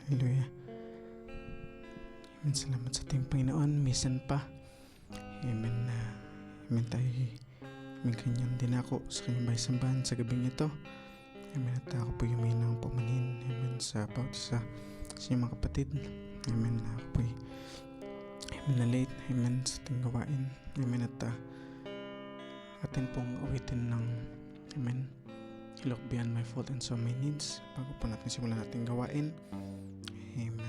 Hallelujah. Amen. Salamat sa ating Panginoon. Minsan pa. Amen na. Amen tayo. Amen kanyang dinako sa kanyang baysambahan sa gabing ito. Amen. At ako po yung may nang pumanin. Amen. Sa bawat isa sa inyong mga kapatid. Amen. Ako po amen na late. Amen. Sa ating gawain. Amen. At atin pong awitin ng amen. You look beyond my fault and saw my needs. Bago po natin simulan ating gawain. Amen.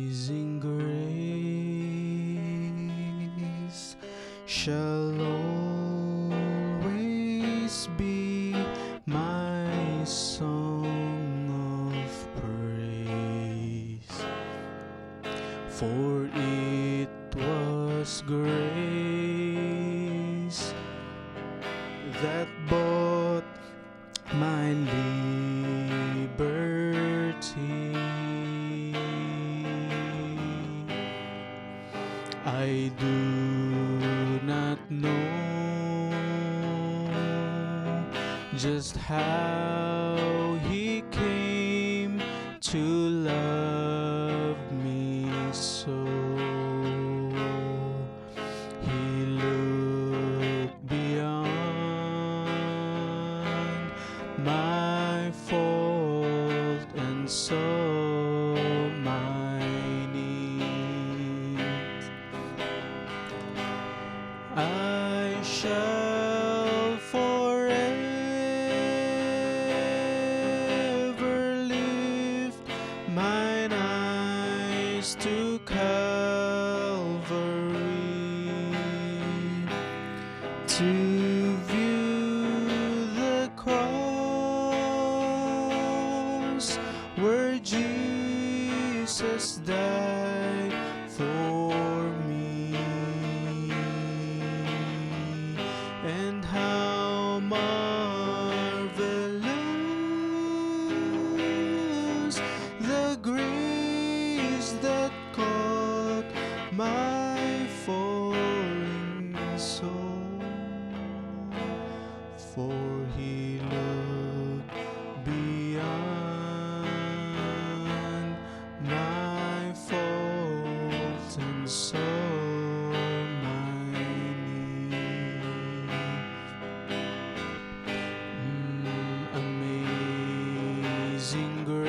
Amazing grace shall always be my song of praise, for it was grace that bought my liberty. I do not know just how he came to love me so. He looked beyond my fault and saw my needs. I shall forever lift mine eyes to Calvary, to view the cross where Jesus died for me, and how marvelous the grace that caught my falling soul. For he looked beyond my faults and saw my need. Amazing grace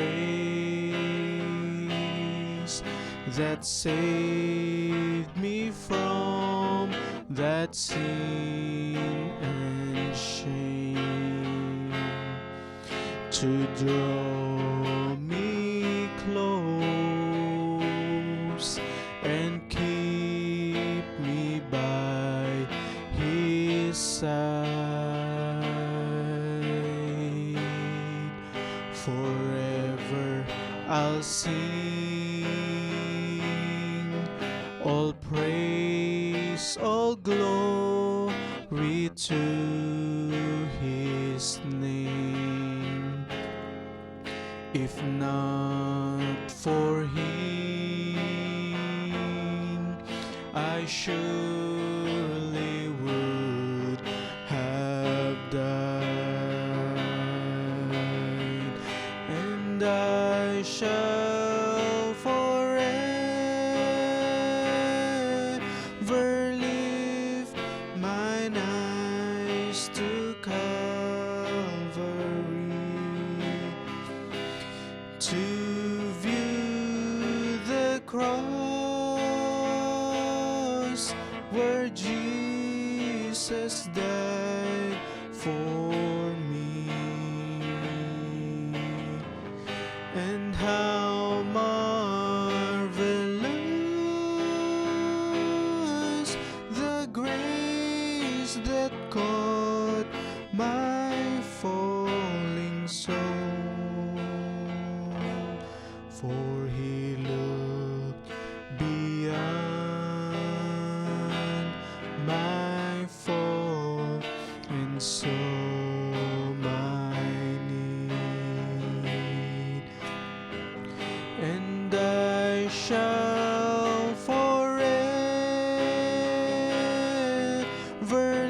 that saved me from that sin and shame, to draw me close and keep me by his side. Forever I'll sing all praise, all glory to his name. If not for him, I surely would have died, and I shall forever lift mine eyes to Calvary, to view the cross where Jesus died for me, and how marvelous the grace that caught my falling soul. For he looked beyond my fault and saw my need, and I shall forever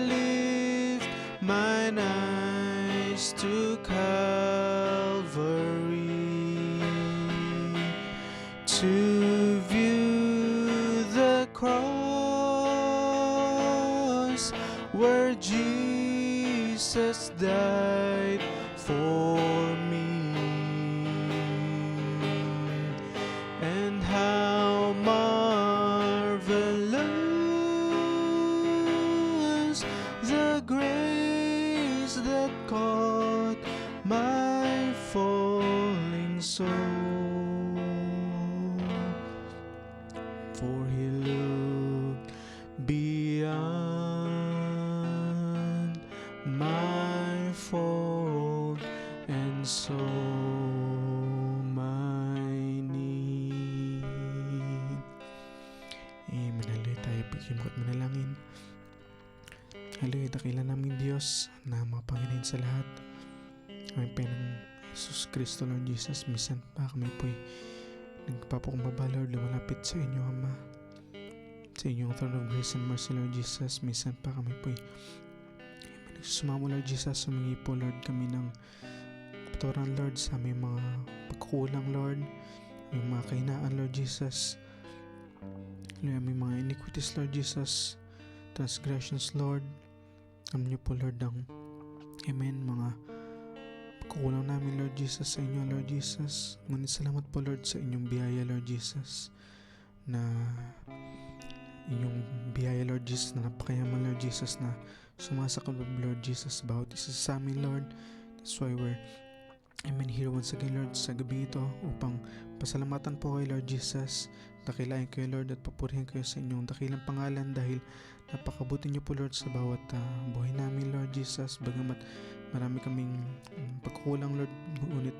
lift mine eyes to Calvary, to view the cross where Jesus died for me, and how marvelous the grace that caught my falling soul. For he looked beyond my fault and saw my need. Amen. Hallelujah. Tayo pagkimot manalangin. Hallelujah. Dakila namin Diyos na mapanginahin sa lahat. Kami Penang Jesus Kristo, Lord Jesus, minsan pa kami po'y nagpapakumbaba, Lord, lumalapit sa inyo, Ama, sa inyong throne of grace and mercy, Lord Jesus. Minsan pa kami po'y nagsusumamo, Lord Jesus, humingi po, Lord, kami ng kapatawaran, Lord, sa aming mga pagkukulang, Lord, aming mga kahinaan, Lord Jesus, aming mga iniquities, Lord Jesus, transgressions, Lord. Alam niyo po, Lord, ang amen, mga pagkukulang namin, Lord Jesus, sa inyo, Lord Jesus. Ngunit salamat po, Lord, sa inyong biyaya, Lord Jesus, na inyong biyaya, Lord Jesus, na napakayaman, Lord Jesus, na sumasakot, Lord Jesus, bawat isa sa amin, Lord. That's why we're here once again, Lord, sa gabi ito upang pasalamatan po kayo, Lord Jesus. Dakilain kayo, Lord, at papurihan kayo sa inyong dakilang pangalan dahil napakabuti niyo po, Lord, sa bawat buhay namin, Lord Jesus. Bagamat marami kaming pagkukulang, Lord, ngunit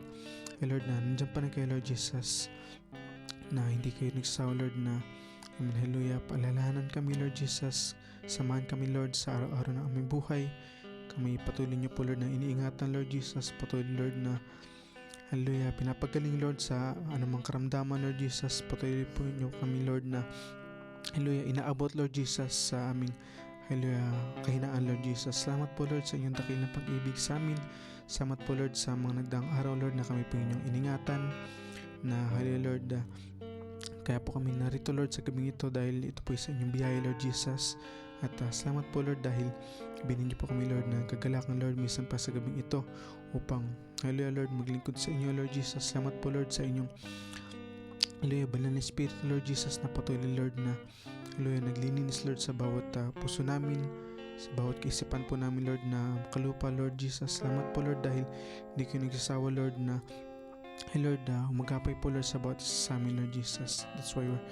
Lord, na nandiyan pa rin kayo, Lord Jesus, na hindi kayo nagsasawa, Lord, na amen, hallelujah, paalalahanan kami, Lord Jesus, samahan kami, Lord, sa araw-araw na aming buhay. Kami patuloy niyo po, Lord, na iniingatan, Lord Jesus, patuloy, Lord, na hallelujah, pinapagaling, Lord, sa anumang karamdaman, Lord Jesus. Patuloy po niyo kami, Lord, na hallelujah, inaabot, Lord Jesus, sa aming hallelujah, kahinaan, Lord Jesus. Salamat po, Lord, sa inyong dakilang pag-ibig sa amin. Salamat po, Lord, sa mga nagdaang araw, Lord, na kami po inyong iningatan, na hallelujah, Lord, kaya po kami narito, Lord, sa gabing ito dahil ito po sa inyong biyaya, Lord Jesus. At salamat po, Lord, dahil binin niyo po kami, Lord, na kagalakan, Lord, minsan pa sa gabing ito upang hallelujah, Lord, maglingkod sa inyo, Lord Jesus. Salamat po, Lord, sa inyong hallelujah, banal na Spirit, Lord Jesus, na patuloy, Lord, na hallelujah, naglilinis, Lord, sa bawat puso namin, sa bawat kaisipan po namin, Lord, na kalupa, Lord Jesus. Salamat po, Lord, dahil hindi kayo nagsasawa, Lord, na hey, Lord, umagapay po, Lord, sa bawat isa sa amin, Lord Jesus. That's why we're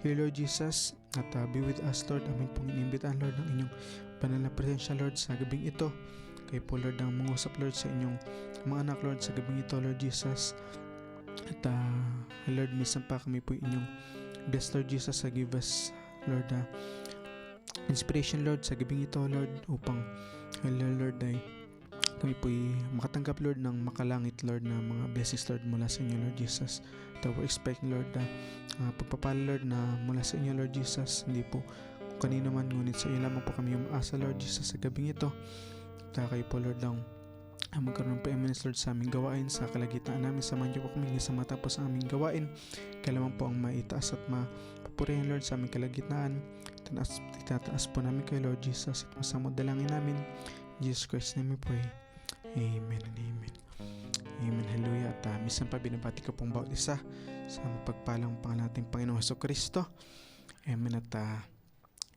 here, Lord Jesus, at be with us, Lord. Amin pong inimbitan, Lord, ng inyong banal na presensya, Lord, sa gabing ito. Kayo po, Lord, ang mangusap, Lord, sa inyong mga anak, Lord, sa gabing ito, Lord Jesus. At Lord, minsan pa kami po inyong best, Lord Jesus, give us, Lord, inspiration, Lord, sa gabing ito, Lord, upang Lord, ay kami po'y makatanggap, Lord, ng makalangit, Lord, na mga blessings, Lord, mula sa inyo, Lord Jesus. At we're expecting, Lord, pagpapala, Lord, na mula sa inyo, Lord Jesus. Hindi po kung kanino man, ngunit sa iyo lamang po kami umaasa, Lord Jesus, sa gabing ito. At kayo po, Lord, lang magkaroon ng preeminence, Lord, sa aming gawain, sa kalagitnaan namin. Samahan niyo po kami hanggang sa matapos ang aming gawain. Kaya lamang po ang maitaas at mapapurihan, Lord, sa aming kalagitnaan. Itataas po namin kayo, Lord Jesus, at masamod dalangin namin. In Jesus Christ's name we pray. Amen and amen. Amen, hallelujah. At minsan pa binabati ko pong bawat isa sa mapagpalang pangalan nating Panginoong Hesukristo. Amen. At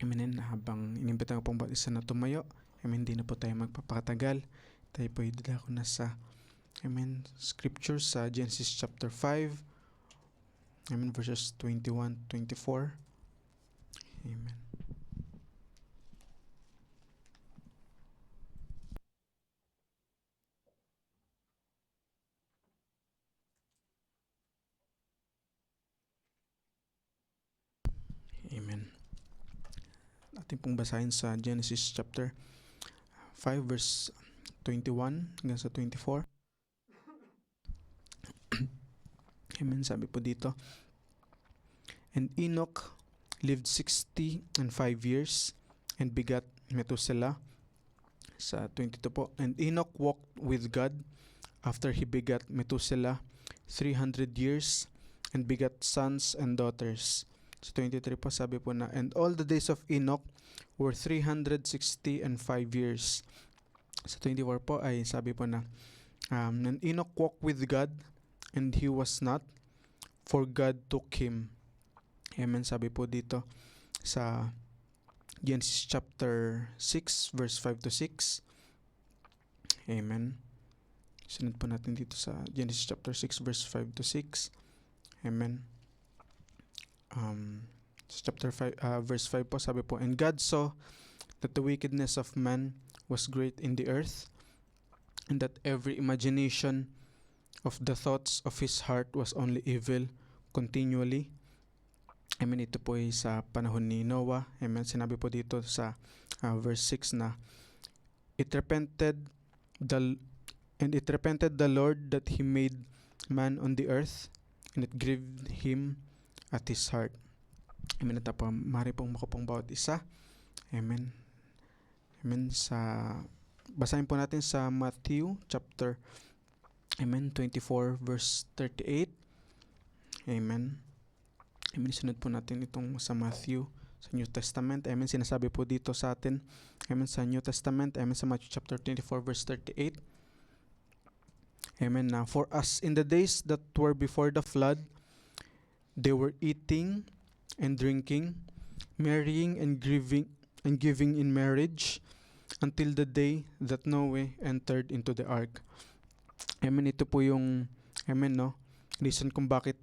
amen, habang inimbita ko pong bawat isa na tumayo, amen, hindi na po tayo magpapatagal. Tayo po idala ko na sa amen, scripture sa Genesis chapter 5, amen, verses 21-24. Amen. Amen. Ating pong basahin sa Genesis chapter 5 verse 21 hanggang sa 24. Amen. Sabi po dito, And Enoch lived 60 and 5 years and begat Methuselah. Sa 22 po. And Enoch walked with God after he begat Methuselah 300 years and begat sons and daughters. Sa 23 po sabi po na, and all the days of Enoch were 365 years. Sa 24 po ay sabi po na, and Enoch walked with God and he was not, for God took him. Amen. Sabi po dito sa Genesis chapter 6 verse 5 to 6. Amen. Sunod po natin dito sa Genesis chapter 6 verse 5 to 6. Amen. Sa chapter 5 verse 5 po sabi po, and God saw that the wickedness of man was great in the earth, and that every imagination of the thoughts of his heart was only evil continually. Amen. Ito po ay sa panahon ni Noah. Amen. Sinabi po dito sa verse 6 na, it repented the Lord that he made man on the earth, and it grieved him at his heart. Amen. At po, mari pong makupong bawat isa. Amen. Amen. Basahin po natin sa Matthew chapter 24 verse 38. Amen. Amen. Sunod po natin itong sa Matthew, sa New Testament. Amen. Sinasabi po dito sa atin, amen, sa New Testament, amen, sa Matthew chapter 24 verse 38. Amen. Now, for us in the days that were before the flood, they were eating and drinking, marrying and giving in marriage, until the day that Noah entered into the ark. Amen. Ito po yung, amen, no, reason kung bakit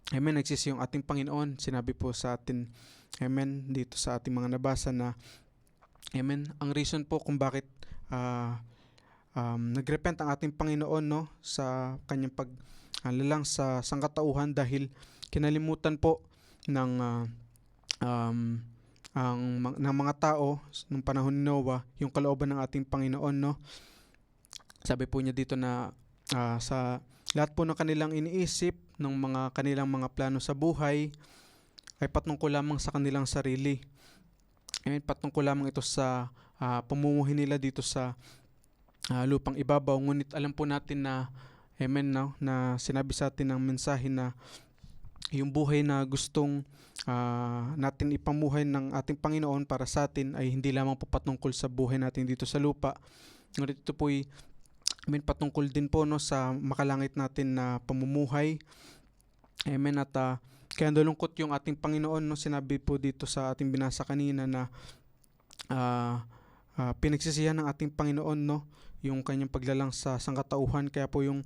amen, nagsisi yung ating Panginoon. Sinabi po sa atin, amen, dito sa ating mga nabasa na, amen, ang reason po kung bakit nagrepent ang ating Panginoon, no, sa kanyang paglalang sa sangkatauhan, dahil kinalimutan po ng mga tao nung panahon ni Noah yung kalooban ng ating Panginoon, no. Sabi po niya dito na sa lahat po ng kanilang iniisip, ng mga kanilang mga plano sa buhay, ay patungkol lamang sa kanilang sarili. Amen. Patungkol lamang ito sa pamumuhay nila dito sa lupang ibabaw. Ngunit alam po natin na, amen, no, na sinabi sa atin ng mensahe na yung buhay na gustong natin ipamuhay ng ating Panginoon para sa atin ay hindi lamang po patungkol sa buhay natin dito sa lupa. Ngunit ito po ay patungkol din po, no, sa makalangit natin na pamumuhay. Amen. At kaya nalungkot yung ating Panginoon, no, sinabi po dito sa ating binasa kanina na pinagsisihan ng ating Panginoon, no, yung kanyang paglalang sa sangkatauhan. Kaya po yung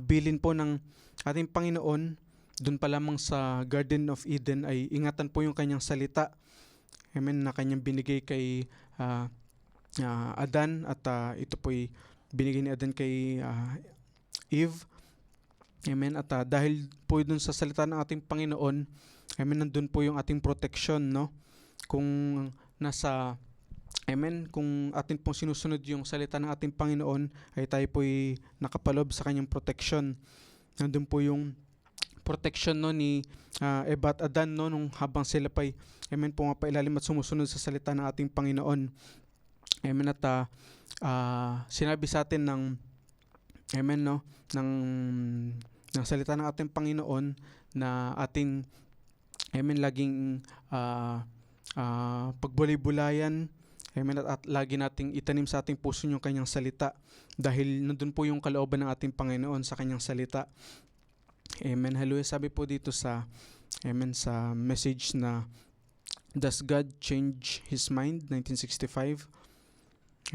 bilin po ng ating Panginoon dun pa lamang sa Garden of Eden ay ingatan po yung kanyang salita. Amen. Na kanyang binigay kay Adan, at ito po ay binigay ni Adan kay Eve. Amen. At dahil po dun sa salita ng ating Panginoon, amen, nandun po yung ating protection, no? Kung nasa, amen, kung atin pong sinusunod yung salita ng ating Panginoon, ay tayo po ay nakapalob sa kanyang protection. Nandun po yung protection, no, ni Eva at Adan, no, nung habang sila pa'y, amen, pumapailalim at sumusunod sa salita ng ating Panginoon. Amen. At sinabi sa atin ng, amen, no, ng salita ng ating Panginoon na ating, amen, laging pagbulay-bulayan, amen, at lagi nating itanim sa ating puso yung kanyang salita, dahil nandun po yung kalooban ng ating Panginoon sa kanyang salita. Amen. Hallelujah. Sabi po dito sa, amen, sa message na Does God Change His Mind? 1965.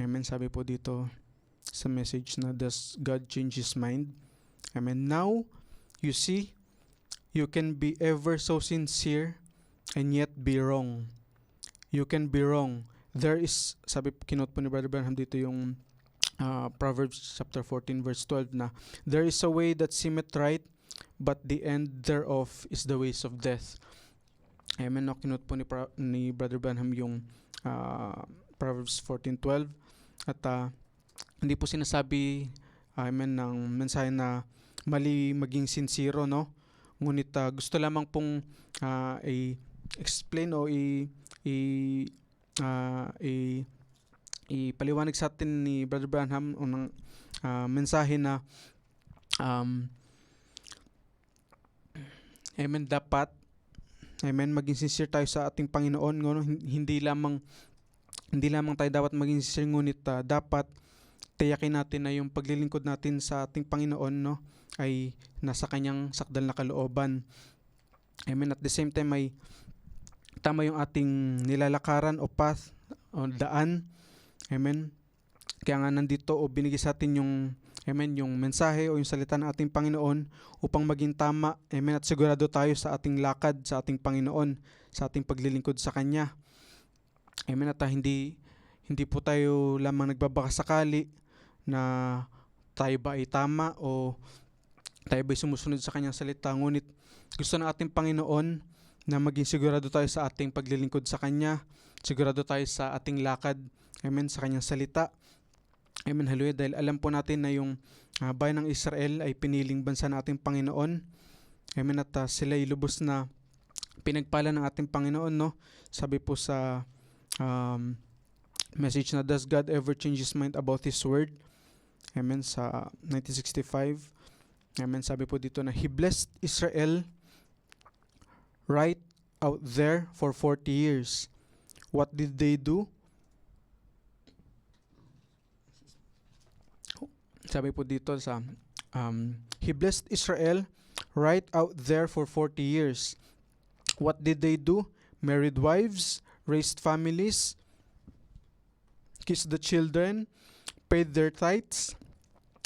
Amen. Sabi po dito sa message na Does God Change His Mind? Amen. Now, you see, you can be ever so sincere and yet be wrong. You can be wrong. There is, sabi, kinote po ni Brother Branham dito yung Proverbs chapter 14 verse 12 na, there is a way that seemeth right, but the end thereof is the ways of death. Amen. No, kinote po ni Brother Branham yung Proverbs 14:12. At hindi po sinasabi, amen, ng mensahe na mali maging sincero, no? Ngunit gusto lamang pong i-explain o i- i- ipaliwanag sa atin ni Brother Branham o ng mensahe na um, amen, dapat amen, maging sincere tayo sa ating Panginoon, no? Hindi lamang tayo dapat maging sincere, ngunit dapat tiyakin natin na yung paglilingkod natin sa ating Panginoon, no, ay nasa kanyang sakdal na kalooban. Amen. At the same time ay tama yung ating nilalakaran o path o daan. Amen. Kaya nga nandito o binigay sa atin yung amen, yung mensahe o yung salita ng ating Panginoon upang maging tama, amen, at sigurado tayo sa ating lakad sa ating Panginoon, sa ating paglilingkod sa Kanya. Amen. At hindi po tayo lamang nagbabakasakali na tayo ba ay tama o tayo ba ay sumusunod sa Kanyang salita. Ngunit gusto ng ating Panginoon na maging sigurado tayo sa ating paglilingkod sa Kanya, sigurado tayo sa ating lakad, amen, sa Kanyang salita. Amen, hallelujah. Dahil alam po natin na yung bayan ng Israel ay piniling bansa ng ating Panginoon. Amen, at sila ay lubos na pinagpala ng ating Panginoon, no? Sabi po sa message na, does God ever change His mind about His word? Amen, sa 1965. Amen, sabi po dito na He blessed Israel right out there for 40 years. What did they do? Sabi po dito sa He blessed Israel right out there for 40 years. What did they do? Married wives, raised families, kissed the children, paid their tithes,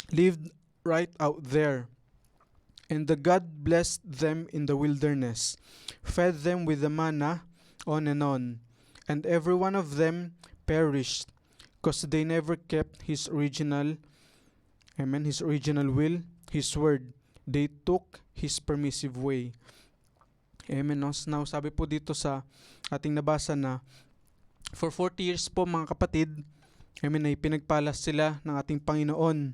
lived right out there. And the God blessed them in the wilderness, fed them with the manna, on and on. And every one of them perished, because they never kept His original will, His word. They took His permissive way. Amen. Now, sabi po dito sa ating nabasa na for 40 years po mga kapatid, amen, ay pinagpalas sila ng ating Panginoon.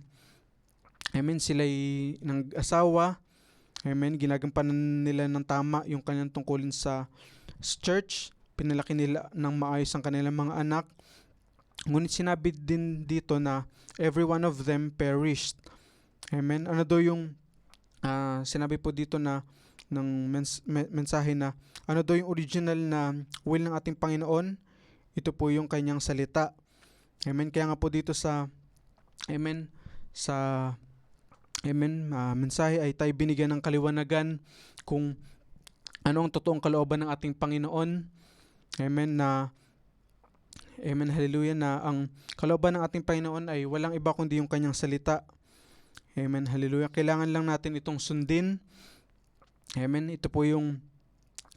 Amen, sila'y nag-asawa. Amen, ginagampanan nila ng tama yung kanilang tungkulin sa church. Pinalaki nila ng maayos ang kanilang mga anak. Ngunit sinabi din dito na every one of them perished. Amen. Ano daw yung sinabi po dito na ng mensahe na ano daw yung original na will ng ating Panginoon? Ito po yung kanyang salita. Amen. Kaya nga po dito sa mensahe ay tayo binigyan ng kaliwanagan kung ano ang totoong kalooban ng ating Panginoon. Amen, hallelujah, na ang kalooban ng ating Panginoon ay walang iba kundi yung kanyang salita. Amen, hallelujah. Kailangan lang natin itong sundin. Amen, ito po yung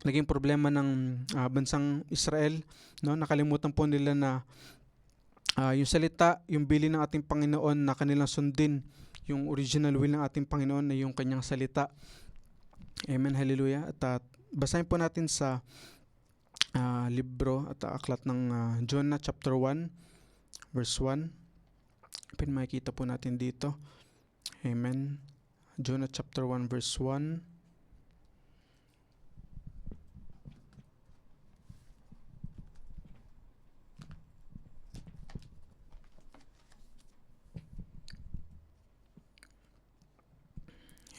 naging problema ng bansang Israel, no? Nakalimutan po nila na yung salita, yung bilin ng ating Panginoon na kanilang sundin. Yung original will ng ating Panginoon ay yung kanyang salita. Amen, hallelujah. At basahin po natin sa libro at aklat ng Jonah chapter 1 verse 1. Makikita po natin dito. Amen. Jonah chapter 1 verse 1.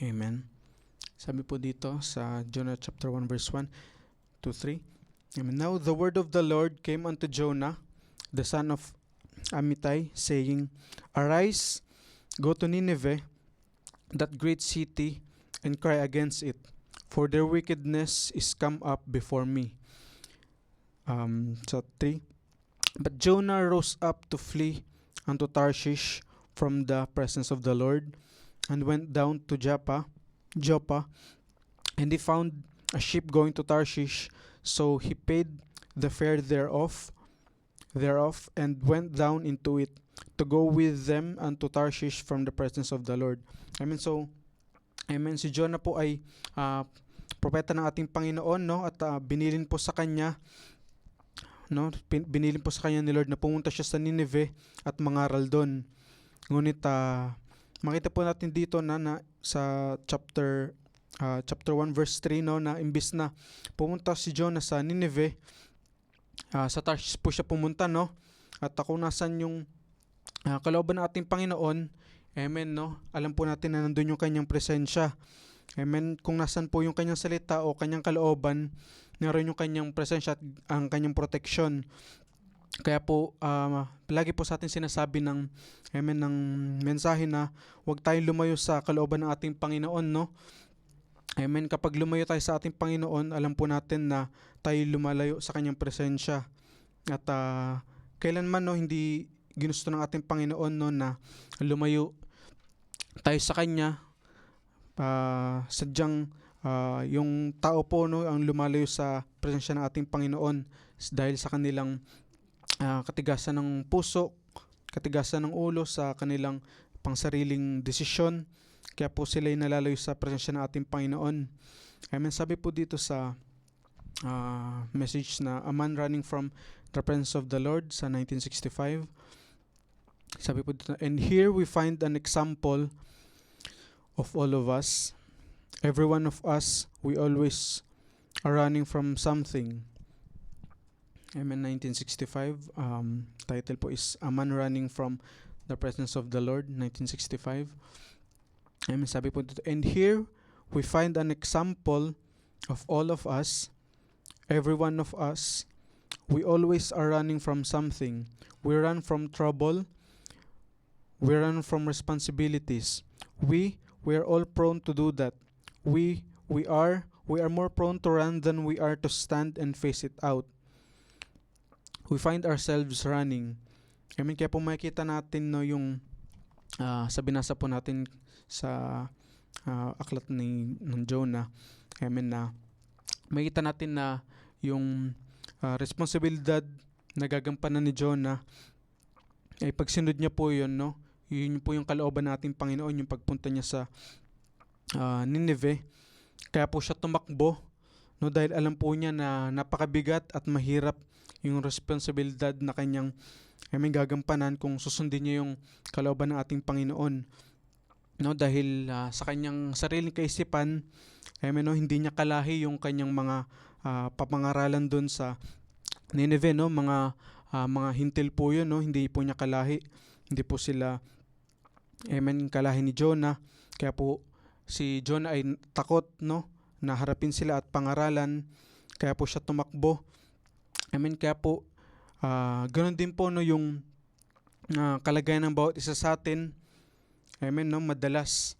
Amen. Sabi po dito sa Jonah chapter 1 verse 1 to 3. Amen. Now the word of the Lord came unto Jonah, the son of Amittai, saying, Arise, go to Nineveh, that great city, and cry against it, for their wickedness is come up before me. So 3. But Jonah rose up to flee unto Tarshish from the presence of the Lord, and went down to Joppa, and he found a ship going to Tarshish. So he paid the fare thereof, and went down into it, to go with them unto Tarshish from the presence of the Lord. Amen. So, amen, si Jonah po ay propeta ng ating Panginoon, no? At binilin po sa kanya, no? Binilin po sa kanya ni Lord na pumunta siya sa Nineveh at mangaral doon. Ngunit makita po natin dito na sa chapter chapter 1 verse 3, no, na imbis na pumunta si Jonah sa Nineveh, sa Tarshish po siya pumunta, no? At kung nasan yung kalooban ng ating Panginoon, amen, no? Alam po natin na nandun yung kanyang presensya. Amen. Kung nasan po yung kanyang salita o kanyang kalooban, naroon yung kanyang presensya at ang kanyang proteksyon. Kaya po, lagi po sa atin sinasabi ng, amen, ng mensahe na huwag tayong lumayo sa kalooban ng ating Panginoon, no? Amen. Kapag lumayo tayo sa ating Panginoon, alam po natin na tayo lumalayo sa kanyang presensya. At kailanman, no, hindi ginusto ng ating Panginoon, no, na lumayo tayo sa kanya. Sadyang yung tao po, no, ang lumalayo sa presensya ng ating Panginoon dahil sa kanilang katigasan ng puso, katigasan ng ulo, sa kanilang pangsariling desisyon. Kaya po sila ay nalalayo sa presensya ng ating Panginoon. Amen. Sabi po dito sa message na A Man Running from the Presence of the Lord sa 1965. Sabi po dito, and here we find an example of all of us. Every one of us, we always are running from something. Amen. 1965. Title po is A Man Running from the Presence of the Lord, 1965. Amen. Sabi po dito, and here we find an example of all of us. Every one of us, we always are running from something. We run from trouble. We run from responsibilities. We are all prone to do that. We are more prone to run than we are to stand and face it out. We find ourselves running. Amen. Kaya po makikita natin, no, yung sa binasa po natin sa aklat ng Jonah. Amen, na makikita natin na yung responsibilidad na gagampanan ni Jonah ay pagsunod niya po yun, no? Yun po yung kalooban nating Panginoon, yung pagpunta niya sa Nineveh. Kaya po siya tumakbo, no, dahil alam po niya na napakabigat at mahirap yung responsibilidad na kanyang gagampanan kung susundin niya yung kalooban ng ating Panginoon, no, dahil sa kanyang sariling kaisipan, no, hindi niya kalahi yung kanyang mga papangaralan doon sa Nineveh, no, mga hintil po yun, no, hindi po niya kalahi, hindi po sila kalahi ni Jonah. Kaya po si Jonah ay takot, no, na harapin sila at pangaralan. Kaya po siya tumakbo. Kaya po ganoon din po, no, yung kalagayan ng bawat isa sa atin. No, madalas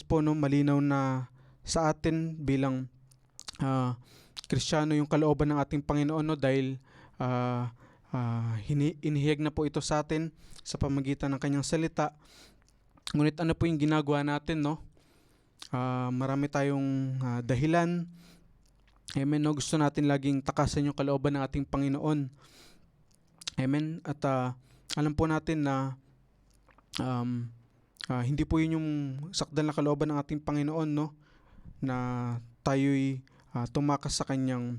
po, no, malinaw na sa atin bilang Kristiyano yung kalooban ng ating Panginoon, no, dahil inihayag na po ito sa atin sa pamagitan ng kanyang salita. Ngunit ano po yung ginagawa natin, no? Marami tayong dahilan. Amen, no? Gusto natin laging takasan yung kalooban ng ating Panginoon. Amen. At alam po natin na hindi po yun yung sakdal na kalooban ng ating Panginoon, no? Na tayo'y tumakas sa kanyang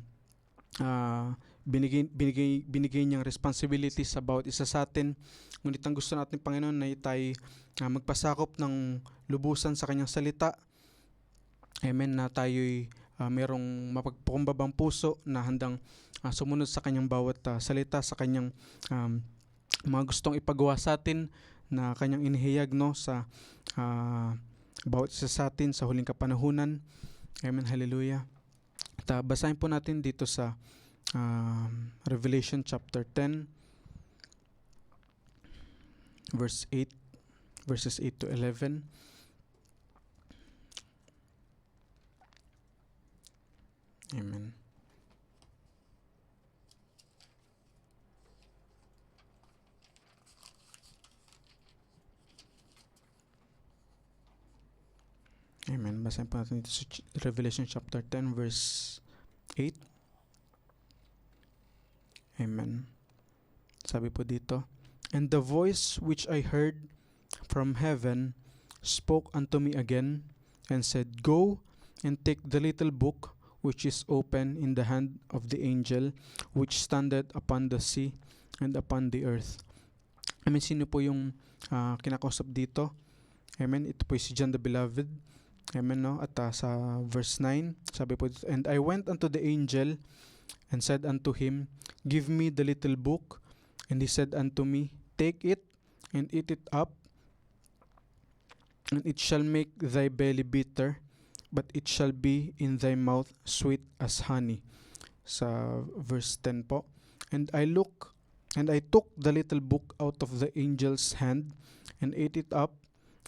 binigay niyang responsibility sa bawat isa sa atin. Ngunit ang gusto natin, Panginoon, na tayo magpasakop ng lubusan sa kanyang salita. Amen, na tayo'y merong mapagpakumbabang puso na handang sumunod sa kanyang bawat salita, sa kanyang mga gustong ipagawa sa atin na kanyang inihayag, no, sa bawat isa sa atin sa huling kapanahunan. Amen, hallelujah. At basahin po natin dito sa Revelation chapter 10 verses 8 to 11. Amen. Amen. Basahin po natin dito sa Revelation chapter 10 verse 8. Amen. Sabi po dito, and the voice which I heard from heaven spoke unto me again, and said, Go and take the little book which is open in the hand of the angel which standeth upon the sea and upon the earth. Amen. Sino po yung kinakausap dito? Amen. Ito po si John the Beloved. Amen, no? At sa verse 9, sabi po dito, "And I went unto the angel and said unto him, Give me the little book. And he said unto me, Take it and eat it up, and it shall make thy belly bitter, but it shall be in thy mouth sweet as honey." Sa verse 10 po, "And I took the little book out of the angel's hand and ate it up,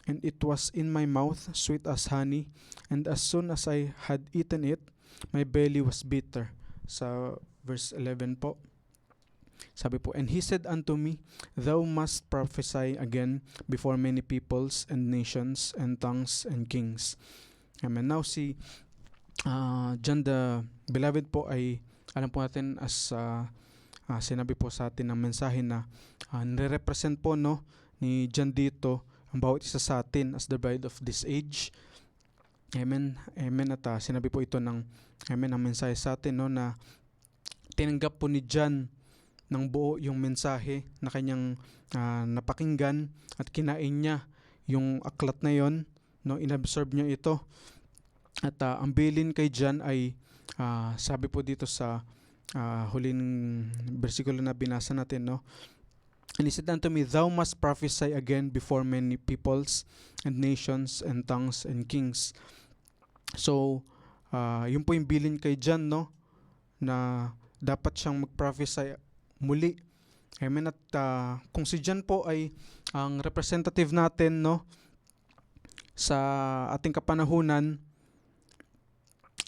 and it was in my mouth sweet as honey, and as soon as I had eaten it, my belly was bitter." Sa verse 11 po, sabi po, "And he said unto me, Thou must prophesy again before many peoples and nations and tongues and kings." Amen. Now si John the Beloved po ay alam po natin as sinabi po sa atin ng mensahe na nire-represent po, no, ni John dito ang bawat isa sa atin as the bride of this age. Amen. Amen. At sinabi po ito ng ang mensahe sa atin, no, na tinanggap po ni John ng buo yung mensahe na kanyang napakinggan at kinain niya yung aklat na yon, no, inabsorb niya ito. At ang bilin kay John ay sabi po dito sa huling bersikulo na binasa natin, no, "And he said unto me, Thou must prophesy again before many peoples and nations and tongues and kings." So yun po yung bilin kay John, no, na dapat siyang mag-prophesy muli. Amen. At kung si John po ay ang representative natin, no, sa ating kapanahunan,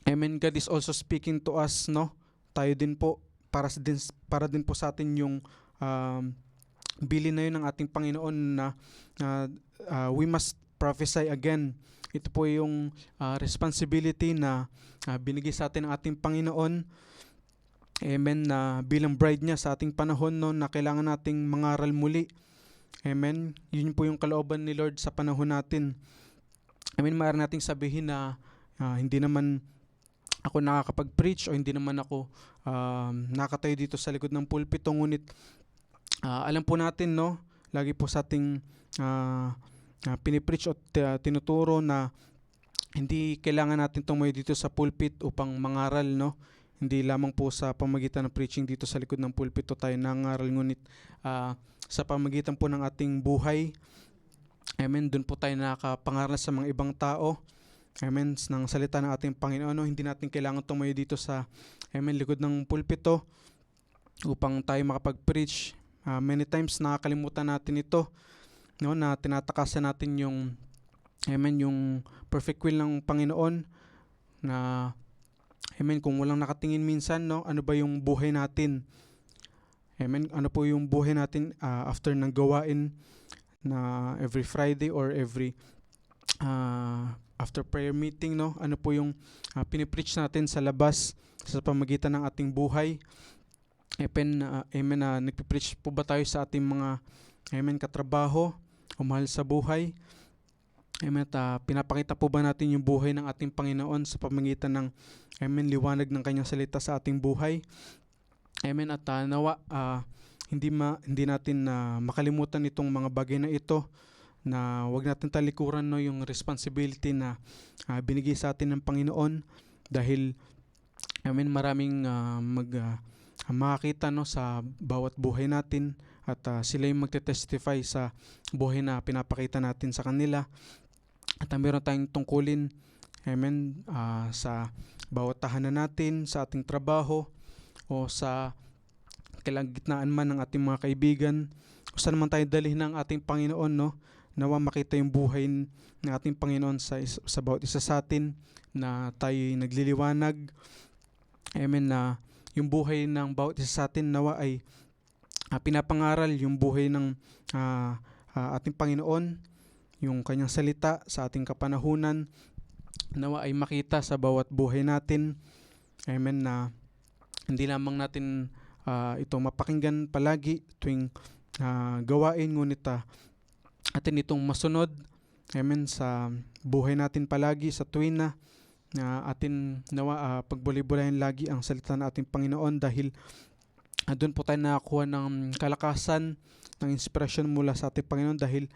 amen, God is also speaking to us, no. Tayo din po, para din po sa atin yung bilin na yun ng ating Panginoon na we must prophesy again. Ito po yung responsibility na binigay sa atin ng ating Panginoon. Amen, na bilang bride niya sa ating panahon, no, na kailangan nating mangaral muli. Amen. Yun po yung kalooban ni Lord sa panahon natin. Amen. Maaari nating sabihin na hindi naman ako nakakapag-preach o hindi naman ako nakatayo dito sa likod ng pulpito, ngunit alam po natin, no, lagi po sa ating pinipreach o tinuturo na hindi kailangan natin tumayo dito sa pulpit upang mangaral, no. Hindi lamang po sa pamagitan ng preaching dito sa likod ng pulpito tayo nangaral, ngunit sa pamagitan po ng ating buhay, amen, doon po tayo nakapangaral sa mga ibang tao, amen, ng salita ng ating Panginoon, no. Hindi natin kailangan tumayo dito sa, amen, likod ng pulpito upang tayo makapag-preach. Many times nakakalimutan natin ito, no, na tinatakasan natin yung, amen, yung perfect will ng Panginoon na, amen, kung walang nakatingin minsan, no, ano ba yung buhay natin? Amen, ano po yung buhay natin after ng gawain na every Friday or every after prayer meeting, no? Ano po yung pinipreach natin sa labas sa pamagitan ng ating buhay? Amen, nagpipreach po ba tayo sa ating mga, amen, katrabaho o mahal sa buhay? Amen, at pinapakita po ba natin yung buhay ng ating Panginoon sa pamagitan ng, amen, liwanag ng kanyang salita sa ating buhay? Amen, at nawa hindi natin makalimutan itong mga bagay na ito, na wag natin talikuran, no, yung responsibility na binigay sa atin ng Panginoon, dahil, amen, maraming makakita, no, sa bawat buhay natin, at sila yung magte-testify sa buhay na pinapakita natin sa kanila. At meron tayong tungkulin, amen, sa bawat tahanan natin, sa ating trabaho, o sa kalagitnaan man ng ating mga kaibigan, o saan man tayo dalhin ng ating Panginoon, no, nawa makita yung buhay ng ating Panginoon sa bawat isa sa atin, na tayo nagliliwanag, amen, na yung buhay ng bawat isa sa atin nawa ay pinapangaral yung buhay ng ating Panginoon, yung kanyang salita sa ating kapanahunan, nawa ay makita sa bawat buhay natin, amen, na hindi lamang natin ito mapakinggan palagi tuwing gawain, ngunit atin itong masunod, amen, sa buhay natin palagi, sa tuwin na atin nawa pagbulay-bulayan lagi ang salita ng ating Panginoon, dahil doon po tayo nakakuha ng kalakasan, ng inspirasyon mula sa ating Panginoon, dahil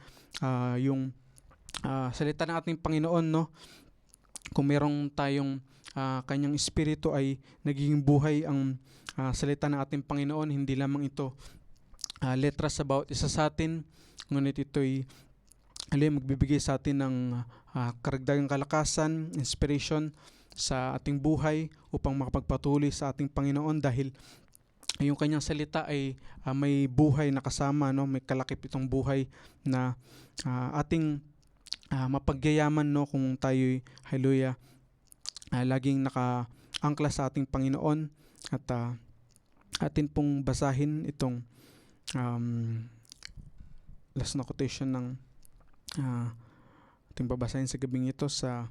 yung salita ng ating Panginoon, no, kung merong tayong kanyang espiritu ay nagiging buhay ang salita ng ating Panginoon. Hindi lamang ito letras sa bawat isa sa atin, ngunit ito'y magbibigay sa atin ng karagdagang kalakasan, inspiration sa ating buhay upang makapagpatuloy sa ating Panginoon, dahil yung kanyang salita ay may buhay na kasama, no? May kalakip itong buhay na ating mapagyayaman, no, kung tayo'y hallelujah laging nakaangkla sa ating Panginoon. At atin pong basahin itong last na quotation ng ating babasahin sa gabing ito sa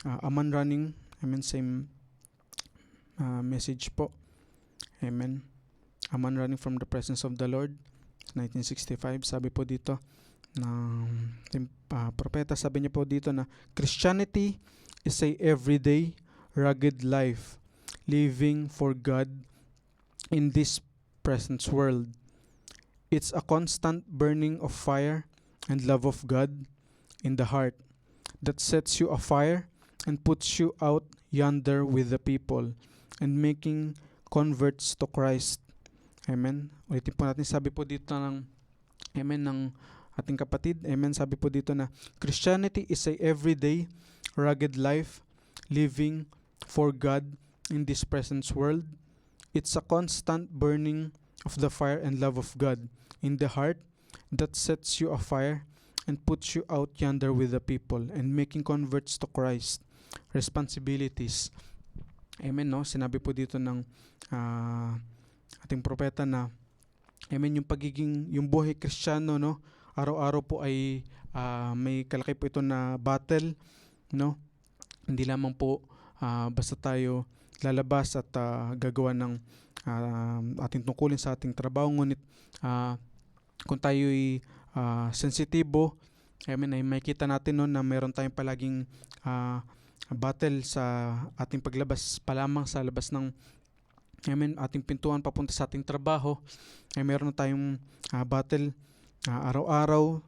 Aman Running. Amen, same message po. Amen. Aman Running from the Presence of the Lord, 1965. Sabi po dito ng propeta, sabi niya po dito na Christianity is a everyday rugged life living for God in this present world. It's a constant burning of fire and love of God in the heart that sets you afire and puts you out yonder with the people and making converts to Christ. Amen. Ulitin po natin, sabi po dito ng amen ng ating kapatid. Amen. Sabi po dito na Christianity is a everyday rugged life living for God in this present world. It's a constant burning of the fire and love of God in the heart that sets you afire and puts you out yonder with the people and making converts to Christ. Responsibilities. Amen, no? Sinabi po dito ng ating propeta na amen, yung buhay Kristiyano, no? Araw-araw po ay may kalakip po ito na battle, no? Hindi lamang po basta tayo lalabas at gagawa ng ating tungkulin sa ating trabaho, ngunit kung tayo'y sensitibo, amen, ay makita natin, no, na mayroon tayong palaging battle sa ating paglabas pa lamang sa labas ng amen, ating pintuan papunta sa ating trabaho. Ay mayroon na tayong battle araw-araw,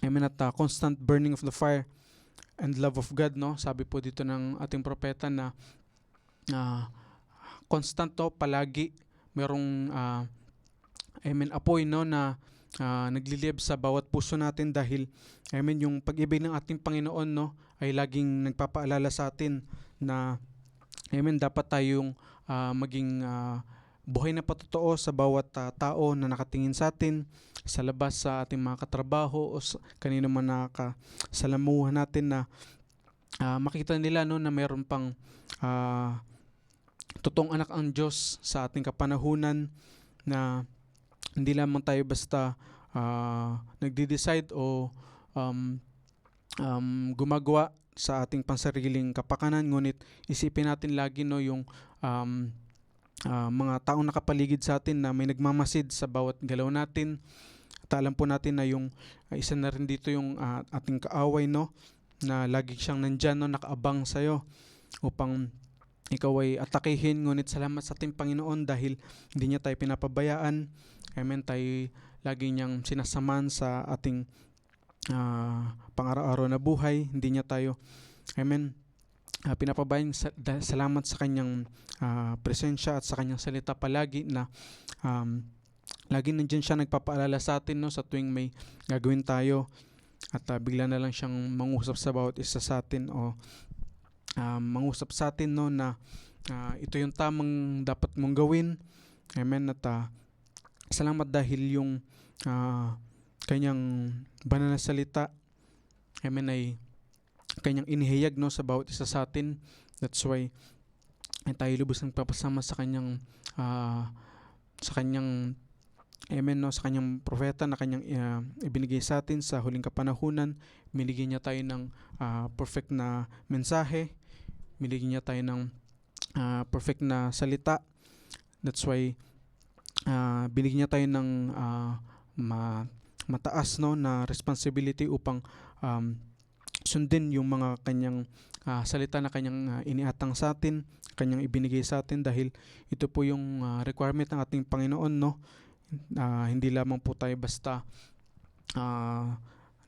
amen, at constant burning of the fire and love of God, no? Sabi po dito ng ating propeta na constant to, palagi merong amen, apoy, no, na nagliliyab sa bawat puso natin, dahil amen, yung pag-ibig ng ating Panginoon, no, ay laging nagpapaalala sa atin na amen, dapat tayong maging buhay na patotoo sa bawat tao na nakatingin sa atin sa labas, sa ating mga katrabaho o kanino man nakasalamuhan natin, na makita nila, no, na mayroon pang totoong anak ang Diyos sa ating kapanahunan, na hindi lamang tayo basta nagde-decide o gumagawa sa ating pansariling kapakanan, ngunit isipin natin lagi, no, yung mga taong nakapaligid sa atin na may nagmamasid sa bawat galaw natin. At alam po natin na yung isa na rin dito yung ating kaaway, no, na lagi siyang nandyan, no, nakaabang sa'yo upang ikaw ay atakihin, ngunit salamat sa ating Panginoon dahil hindi niya tayo pinapabayaan. Amen, tayo lagi niyang sinasamahan sa ating pang-araw-araw na buhay. Hindi niya tayo, amen, pinapabayaan. Salamat sa kanyang presensya at sa kanyang salita palagi, na lagi nandiyan siya nagpapaalala sa atin, no, sa tuwing may gagawin tayo at bigla na lang siyang mangusap sa bawat isa sa atin, o mangusap sa atin, no, na ito yung tamang dapat mong gawin. Amen. At salamat dahil yung kanyang banal na salita, amen, ay kanyang inihayag, no, sa bawat isa sa atin. That's why tayo lubos ng papasama sa kanyang amen, no, sa kanyang propeta na kanyang ibinigay sa atin sa huling kapanahunan. Binigyan niya tayo ng perfect na mensahe, binigyan niya tayo ng perfect na salita. That's why binigyan niya tayo ng mataas, no, na responsibility upang sundin yung mga kanyang salita na kanyang iniatang sa atin, kanyang ibinigay sa atin, dahil ito po yung requirement ng ating Panginoon, no. Hindi lamang po tayo basta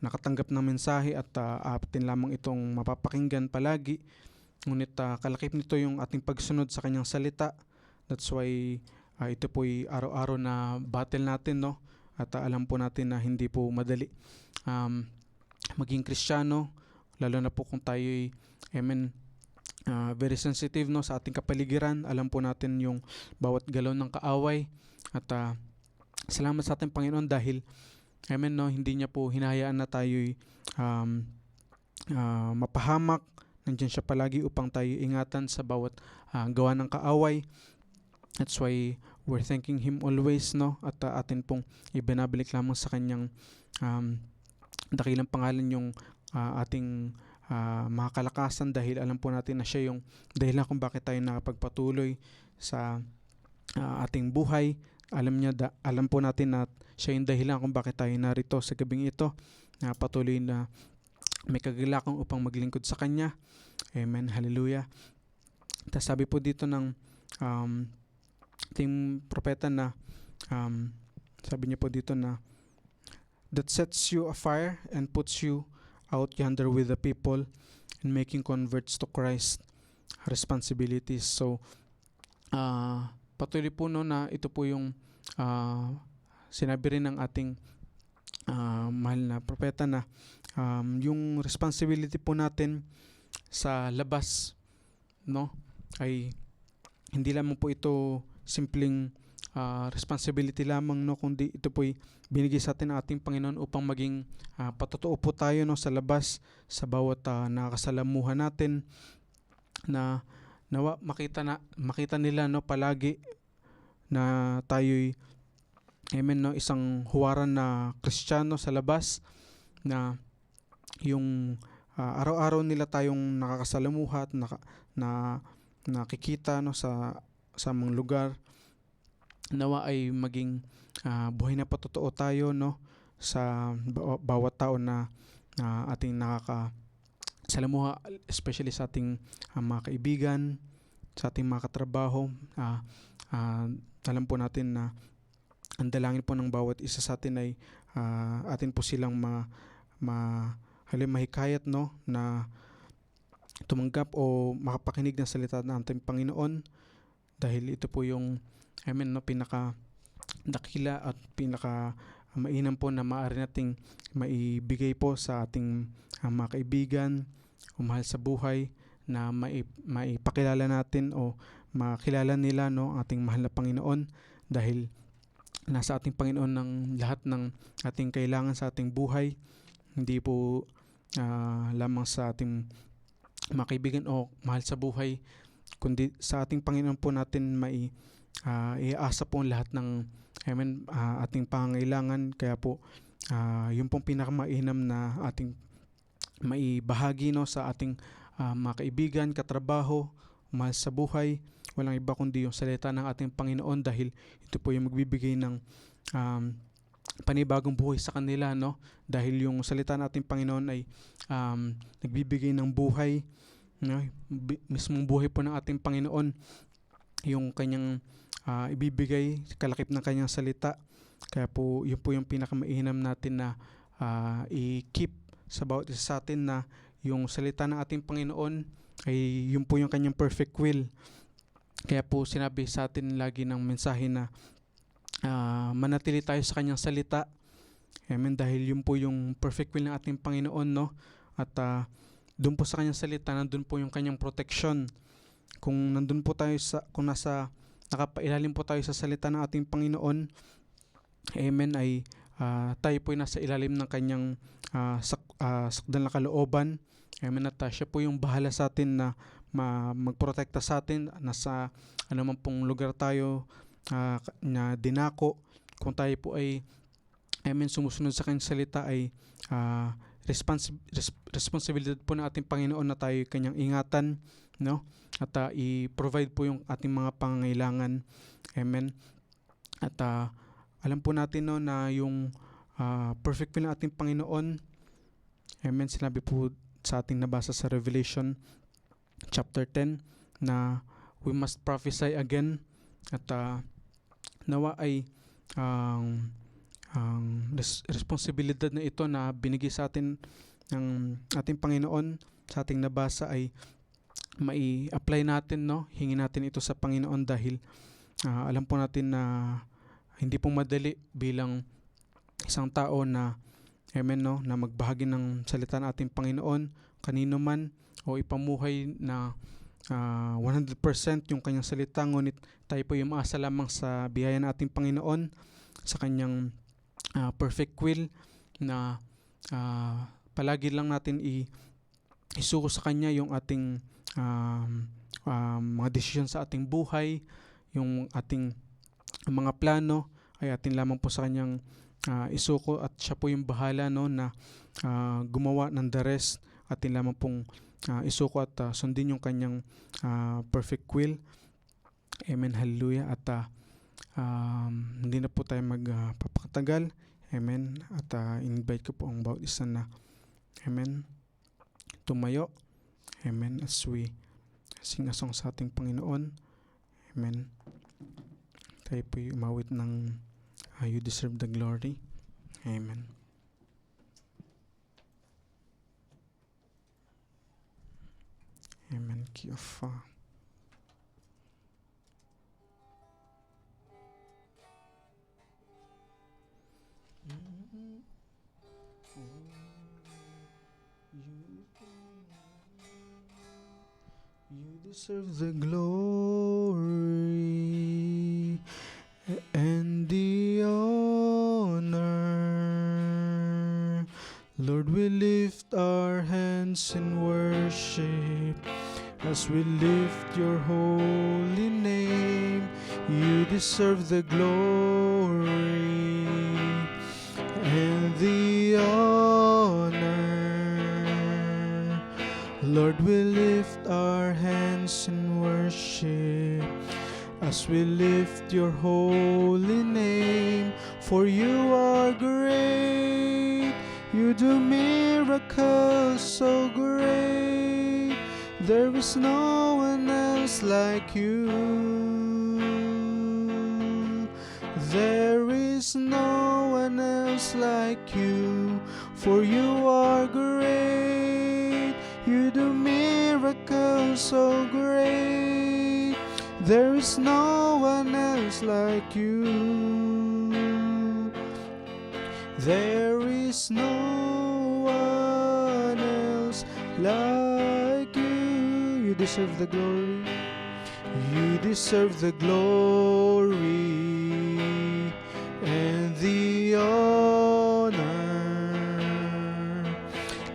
nakatanggap ng mensahe at atin lamang itong mapapakinggan palagi. Ngunit kalakip nito yung ating pagsunod sa kanyang salita. That's why ito po'y araw-araw na battle natin, no? At alam po natin na hindi po madali maging Kristiyano, lalo na po kung tayo'y very sensitive, no, sa ating kapaligiran. Alam po natin yung bawat galaw ng kaaway. At salamat sa ating Panginoon dahil no, hindi niya po hinahayaan na tayo'y mapahamak. Nandiyan siya palagi upang tayo ingatan sa bawat gawa ng kaaway. That's why we're thanking Him always, no? At atin pong ibinabalik lamang sa kanyang dakilang pangalan yung ating mga kalakasan, dahil alam po natin na siya yung dahilan kung bakit tayo nakapagpatuloy sa ating buhay. Alam po natin na siya yung dahilan kung bakit tayo narito sa gabing ito, na patuloy na may kagalakan upang maglingkod sa Kanya. Amen. Hallelujah. Tapos sabi po dito ng ating propeta na sabi niya po dito na that sets you afire and puts you out yonder with the people and making converts to Christ responsibilities. So patuloy po no na ito po yung sinabi rin ng ating mahal na propeta na yung responsibility po natin sa labas, no, ay hindi lamang po ito simpleng responsibility lamang, no, kundi ito po'y binigay sa atin ng ating Panginoon upang maging patotoo po tayo, no, sa labas, sa bawat nakakasalamuhan natin, na nawa makita nila, no, palagi na tayo'y no, isang huwaran na Kristiyano sa labas, na yung araw-araw nila tayong nakakasalamuha at nakikita, no, sa mga lugar, nawa ay maging buhay na patotoo tayo, no, sa bawat tao na ating nakakasalamuha, especially sa ating mga kaibigan, sa ating mga katrabaho. Alam po natin na ang dalangin po ng bawat isa sa atin ay atin po silang mahikayat, no, na tumanggap o makapakinig ng salita ng ating Panginoon, dahil ito po yung no, pinaka dakila at pinaka mainam po na maaari nating maibigay po sa ating mga kaibigan o mahal sa buhay, na maipakilala natin o makilala nila, no, ating mahal na Panginoon, dahil nasa ating Panginoon ng lahat ng ating kailangan sa ating buhay. Hindi po lamang sa ating mga kaibigan o mahal sa buhay, kundi sa ating Panginoon po natin iaasa po lahat ng ating pangangailangan. Kaya po yun pong pinakamainam na ating maibahagi, no, sa ating mga kaibigan, katrabaho, mahal sa buhay. Walang iba kundi yung salita ng ating Panginoon, dahil ito po yung magbibigay ng panibagong buhay sa kanila, no? Dahil yung salita ng ating Panginoon ay nagbibigay ng buhay, no? Mismong buhay po ng ating Panginoon yung kanyang ibibigay, kalakip ng kanyang salita. Kaya po yun po yung pinakamainam natin na i-keep sa bawat isa sa atin, na yung salita ng ating Panginoon ay yun po yung kanyang perfect will. Kaya po sinabi sa atin lagi ng mensahe na manatili tayo sa kanyang salita. Amen. Dahil yun po yung perfect will ng ating Panginoon, no? At doon po sa kanyang salita, nandun po yung kanyang protection. Kung nandun po tayo kung nakapailalim po tayo sa salita ng ating Panginoon, amen, ay tayo po ay nasa ilalim ng kanyang sakdal na kalooban. Amen. At siya po yung bahala sa atin na magprotekta sa atin, nasa anuman pong lugar tayo na dinako. Kung tayo po ay sumusunod sa kanyang salita, ay responsibilidad po ng ating Panginoon na tayo kanyang ingatan, no? At i-provide po yung ating mga pangangailangan. Amen. At alam po natin, no, na yung perfect will ng ating Panginoon, amen, sinabi po sa ating nabasa sa Revelation chapter 10 na we must prophesy again. At nawa ay ang responsibilidad na ito na binigay sa atin ng ating Panginoon sa ating nabasa ay mai-apply natin, no? Hingin natin ito sa Panginoon dahil alam po natin na hindi po madali bilang isang tao na amen, no, na magbahagi ng salita ng ating Panginoon kanino man o ipamuhay na 100% yung kanyang salita, ngunit tayo po yung maasa lamang sa biyaya ng ating Panginoon, sa kanyang perfect will na palagi lang natin isuko sa kanya yung ating mga desisyon sa ating buhay, yung ating mga plano ay atin lamang po sa kanyang isuko, at siya po yung bahala, no, na gumawa ng the rest. Atin lamang pong isuko at sundin yung kanyang perfect will. Amen, hallelujah. At hindi na po tayo magpapakatagal. Amen. At invite ko po ang bawat isa na amen, tumayo. Amen, as we sing a song sa ating Panginoon. Amen. Tayo po yung umawit ng You Deserve the Glory. Amen. Amen. Kiyofa. You deserve the glory and the honor. Lord, we lift our hands in worship as we lift your holy name. You deserve the glory and the honor. Lord, we lift our hands in worship as we lift your holy name. For you are great, you do miracles so great. There is no one else like you. There is no one else like you. For you are great, you do miracles so great. There is no one else like you. There is no one else like you. You deserve the glory. You deserve the glory and the honor.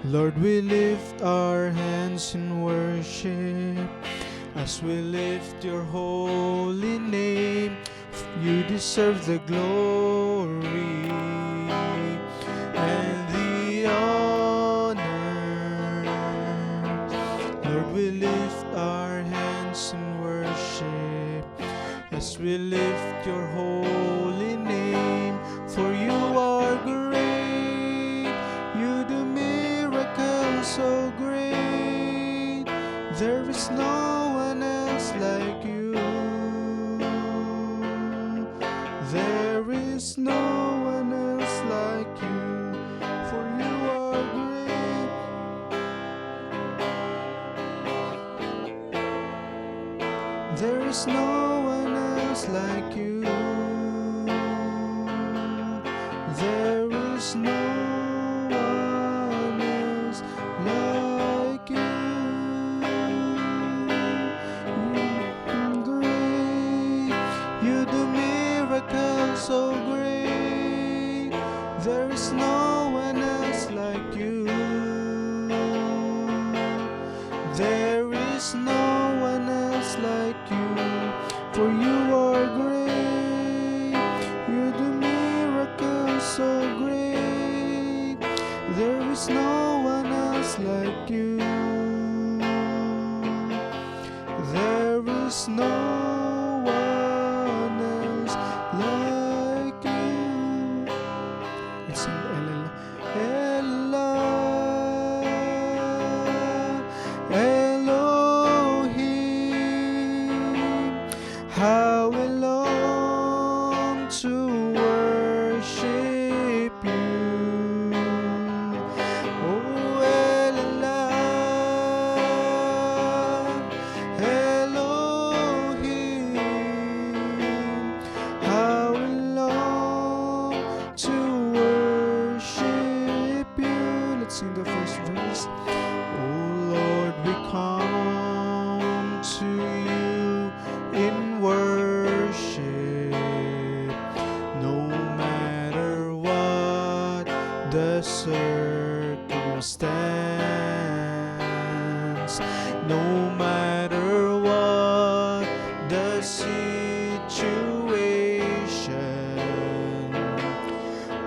Lord, we lift our hands in worship as we lift your holy name. You deserve the glory and the honor. Lord, we lift our hands in worship as we lift your holy name. For you are great, you do miracles so great. There is no one else like you. There is no one else like you. For you are great. There is no one else like you. There is no one else like you. Great, you do miracles so great. There is no one else like you. There is no one else like you. For you are great, you do miracles so great. There is no one else like you. There is no one else like you. Let's sing the Elohim. How we long to worship No matter what the situation,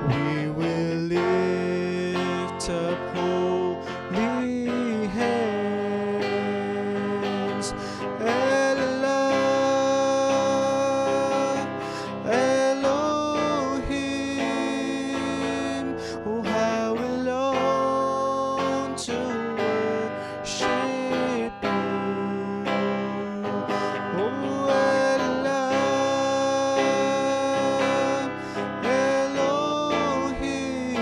we will lift up holy hands. Allah, Elohim, oh how we long to worship you. Oh Allah, Elohim,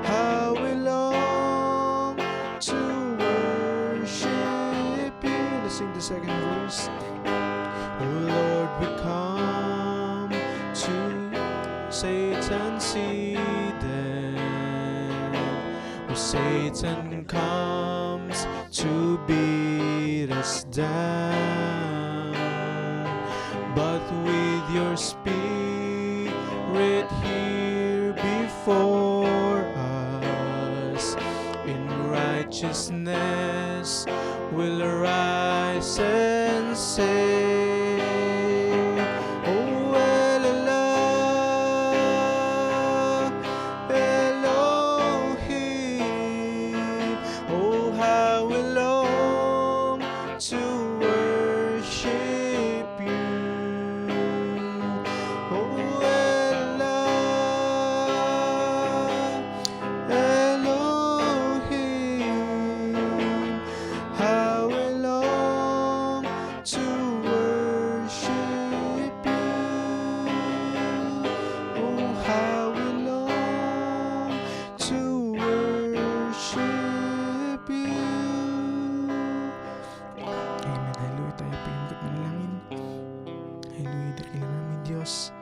how we long to worship you. Let's sing the second verse. Oh Lord, we come to Satan's Eden, where Satan comes to beat us down, but with your spirit here before us, in righteousness will arise and say, oh Allah, Elohim, oh how we long to worship you. Oh Allah, Elohim, how we long to worship you. Oh how we long to worship you. Amen. Hallelujah. Tayo po yung manalangin. Hallelujah. Dakilang namin Diyos.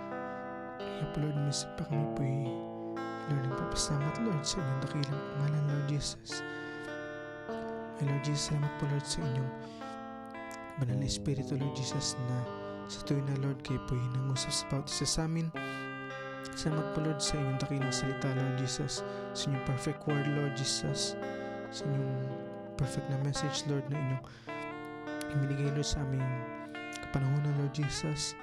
Kaya po Lord, minsan pa kami po Lord, nagpapasalamat Lord sa inyong dakilang pangalan Lord Jesus. Ay Lord Jesus, salamat po Lord sa inyong banal na Espiritu Lord Jesus, na sa tuwing na Lord kayo po nangusap sa bawat isa sa amin. Salamat po Lord sa inyong dakilang salita Lord Jesus, sa inyong perfect word Lord Jesus, sa inyong perfect na message Lord na inyong ibinigay Lord sa aming kapanahonan Lord Jesus.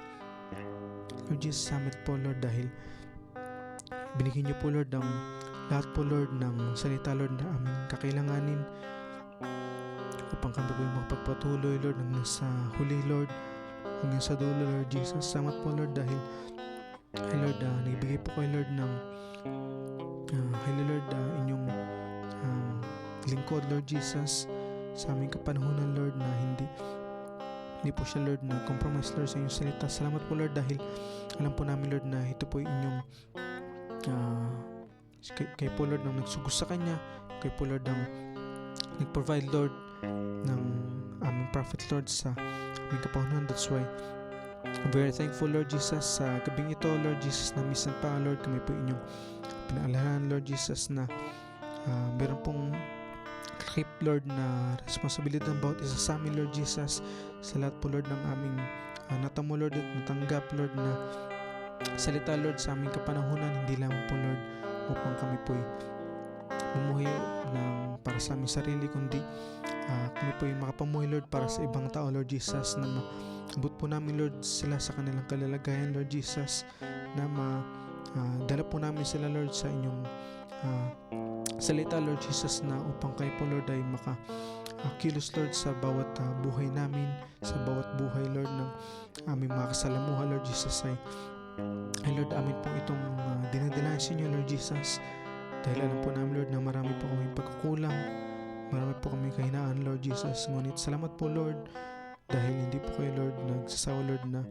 Lord Jesus, salamat po Lord dahil binigyan niyo po Lord ang lahat po Lord ng salita Lord na aming kakailanganin upang kami po makapagpatuloy Lord hanggang sa huli Lord, hanggang sa dulo Lord Jesus. Salamat po Lord dahil ay Lord, nagbigay po kayo Lord ng Lord, inyong lingkod Lord Jesus sa aming kapanahonan Lord, na hindi po siya Lord na compromise Lord sa inyong salita. Salamat po Lord dahil alam po namin Lord na ito po inyong kayo po Lord ang nagsugos sa kanya, kayo po Lord ang nag-provide Lord ng aming prophet Lord sa aming kapanahonan. That's why I'm very thankful Lord Jesus sa gabing ito Lord Jesus, na minsan pa Lord kami po inyong pinaalalahanan Lord Jesus na meron pong keep Lord na responsibility ng bawat isa sa amin Lord Jesus, sa lahat po Lord ng aming natamo Lord at natanggap Lord na salita Lord sa aming kapanahunan, hindi lamang po Lord upang kami po bumuhay ng para sa aming sarili, kundi kami po makapamuhay Lord para sa ibang tao Lord Jesus, na maabot po namin Lord sila sa kanilang kalalagayan Lord Jesus, na dala po namin sila Lord sa inyong salita Lord Jesus, na upang kayo po Lord ay kilos Lord sa bawat buhay namin, sa bawat buhay Lord ng aming mga kasalamuha Lord Jesus, ay Lord amin pong itong dinadalayan sa inyo Lord Jesus, dahil alam po namin Lord na marami po kami pagkukulang, marami po kami kahinaan Lord Jesus. Ngunit salamat po Lord dahil hindi po kayo Lord nagsasawa Lord na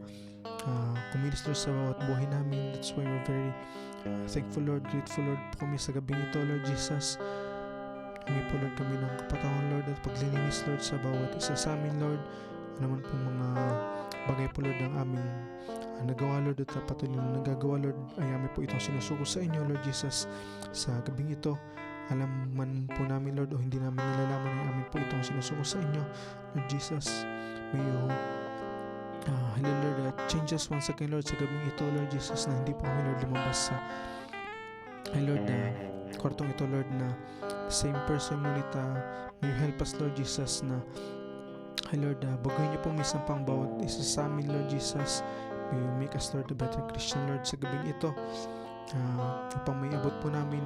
kumilos Lord sa bawat buhay namin. That's why we're very thankful Lord, grateful Lord po kami sa gabing ito Lord Jesus. Kami po Lord kami ng kapatawaran Lord at paglilinis Lord sa bawat isa sa amin Lord. Ano naman po mga bagay po Lord ng aming nagawa Lord at patuloy na nagagawa Lord, ay amin po itong sinusuko sa inyo Lord Jesus sa gabing ito. Alam man po namin Lord o hindi namin nalalaman, ay amin po itong sinusuko sa inyo Lord Jesus. May you hello Lord, change us once again Lord sa gabing ito Lord Jesus, na hindi po kami Lord lumabas sa Lord kwartong ito Lord, na same person, ngunit may you help us, Lord Jesus, na Lord, baguhin niyo po minsan pang bawat isa sa amin, Lord Jesus. May you make us, Lord, a better Christian, Lord, sa gabing ito. Upang maabot po namin,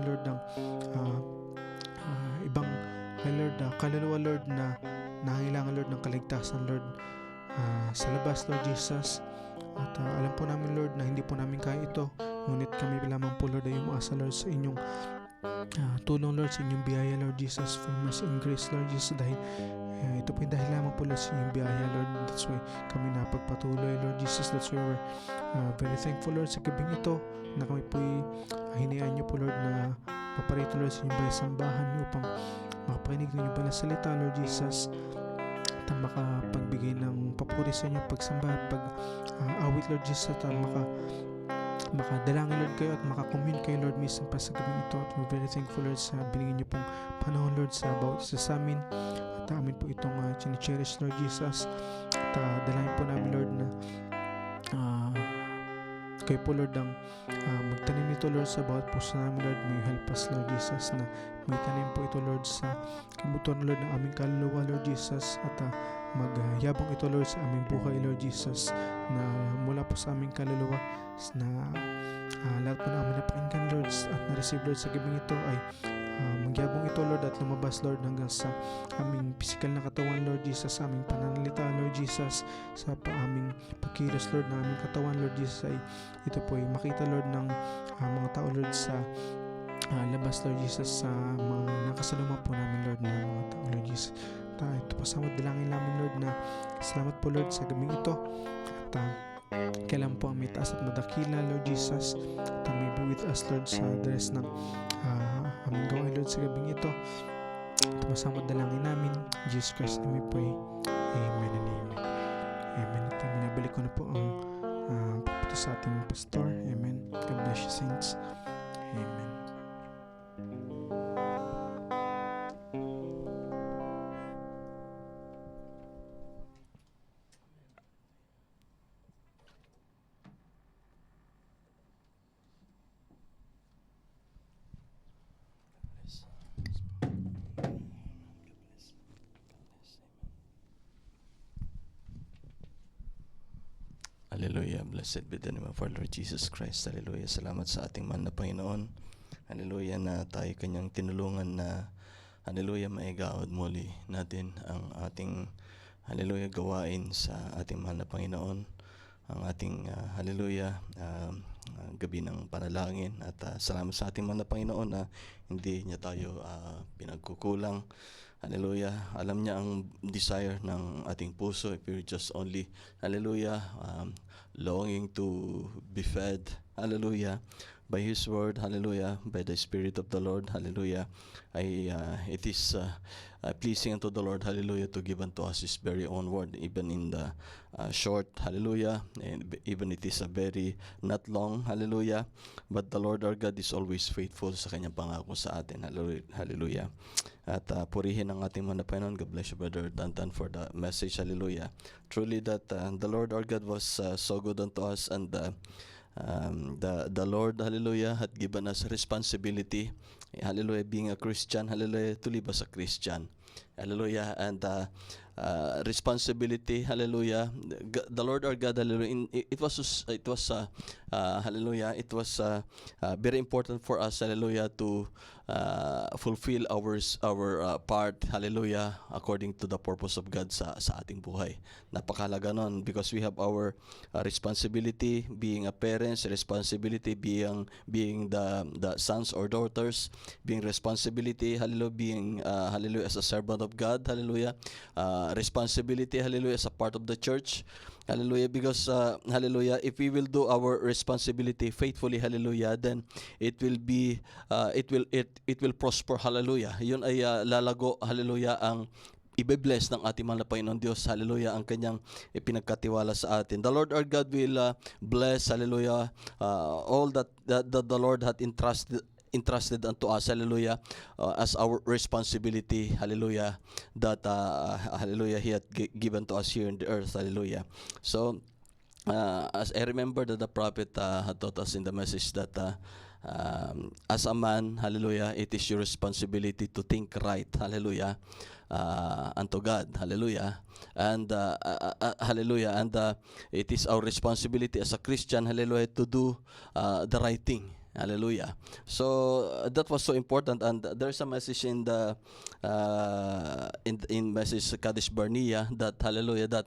Lord, ng ibang, Lord, kaluluwa, Lord, na nangangailangan, Lord, ng kaligtasan, Lord, sa labas, Lord Jesus. At alam po namin, Lord, na hindi po namin kaya ito, ngunit kami lamang po, Lord, ay umaasa, Lord, sa inyong tulong, Lord, sa inyong biyaya, Lord Jesus, for mercy and grace, Lord Jesus, dahil ito po yung dahil lamang po, Lord, sa inyong biyaya, Lord. That's why kami napagpatuloy, Lord Jesus. That's why we're very thankful, Lord, sa gabing ito na kami po hinayaan niyo po, Lord, na paparito, Lord, sa inyong baysambahan upang makapakinig ng inyong banal salita, Lord Jesus, at makapagbigay ng papuri sa inyong pagsamba at pag-awit, Lord Jesus, at makadalangin, Lord, kayo at makakommune kayo, Lord, minsan pa sa gabing ito. At we're very thankful, Lord, sa binigyan niyo pong panahon, Lord, sa bawat isa sa amin. At amin po itong chine-cherish, Lord Jesus. At dalangin po namin, Lord, na kayo po, Lord, ang magtanim nito, Lord, sa bawat puso namin, Lord. May you help us, Lord Jesus, na may tanim po ito, Lord, sa kibutuan, Lord, ng aming kaluluwa, Lord Jesus. At magyabang ito, Lord, sa aming buhay, Lord Jesus, na mula po sa aming kaluluwa, na lahat po namin napakinggan, Lord, at na-receive, Lord, sa gabing ito ay magyabong ito, Lord, at lumabas, Lord, hanggang sa aming physical na katawan, Lord Jesus, sa aming pananalita, Lord Jesus, sa aming pagkilos, Lord, na aming katawan, Lord Jesus, ay ito po ay makita, Lord, ng mga tao, Lord, sa labas, Lord Jesus, sa mga nakasaluma po namin, Lord, na mga tao, Lord Jesus. Ito po sa dalangin namin, Lord, na salamat po, Lord, sa gabing ito. At kailan po ang may taas at madakila, Lord Jesus, at may be with us, Lord, sa dress ng aming gawain, Lord, sa gabing ito. Ito po sa dalangin namin, Jesus Christ, na may pray. Amen and amen. Amen. At binabalik ko na po ang papunta sa ating pastor. Amen. God bless you, saints. Amen. Hallelujah. Blessed be the name of our Lord Jesus Christ. Hallelujah. Salamat sa ating mahal na Panginoon. Hallelujah na tayo kanyang tinulungan na hallelujah maigaod muli natin ang ating hallelujah gawain sa ating mahal na Panginoon. Ang ating hallelujah gabi ng panalangin at salamat sa ating mahal na Panginoon na hindi niya tayo pinagkukulang. Hallelujah. Alam niya ang desire ng ating puso if we're just only, hallelujah, longing to be fed, hallelujah, by His Word, hallelujah, by the Spirit of the Lord, hallelujah. It is pleasing unto the Lord, hallelujah, to give unto us His very own Word, even in the short, hallelujah, and even it is a very not long, hallelujah, but the Lord our God is always faithful sa kanyang pangako sa atin, hallelujah. At purihin ang ating mga Panginoon. God bless you, Brother Dantan, for the message, hallelujah. Truly that the Lord our God was so good unto us, and the Lord, hallelujah, had given us responsibility, hallelujah, being a Christian, hallelujah, to live as a Christian, hallelujah, and responsibility, hallelujah. The Lord our God, hallelujah, it was hallelujah, it was very important for us, hallelujah, to fulfill our part, hallelujah, according to the purpose of God sa ating buhay. Napakahalaga nun because we have our responsibility being a parents, responsibility being the sons or daughters, being responsibility, hallelujah, being hallelujah as a servant of God, hallelujah, responsibility, hallelujah, as a part of the church, hallelujah, because hallelujah, if we will do our responsibility faithfully, hallelujah, then it will be it will prosper, hallelujah. Yun ay lalago, hallelujah, ang ibe-bless ng ating mahal na Panginoon Diyos, hallelujah, ang kanyang ipinagkatiwala sa atin. The Lord our God will bless, hallelujah, all that the Lord hath entrusted unto us, hallelujah, as our responsibility, hallelujah, that hallelujah, He hath given to us here in the earth, hallelujah. So as I remember that the prophet had taught us in the message that as a man, hallelujah, it is your responsibility to think right, hallelujah, unto God, hallelujah. And hallelujah, and it is our responsibility as a Christian, hallelujah, to do the right thing. Hallelujah. So that was so important, and there's a message in the in message Kadesh Barnea that hallelujah, that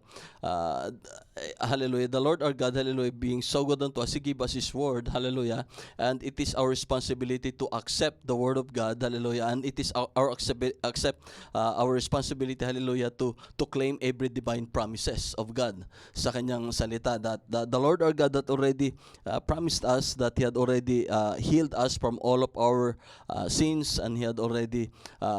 hallelujah, the Lord our God, hallelujah, being so good unto us, He gave us His word, hallelujah, and it is our responsibility to accept the word of God, hallelujah, and it is our our responsibility, hallelujah, to claim every divine promises of God sa kanyang salita, that the Lord our God that already promised us that He had already healed us from all of our sins, and He had already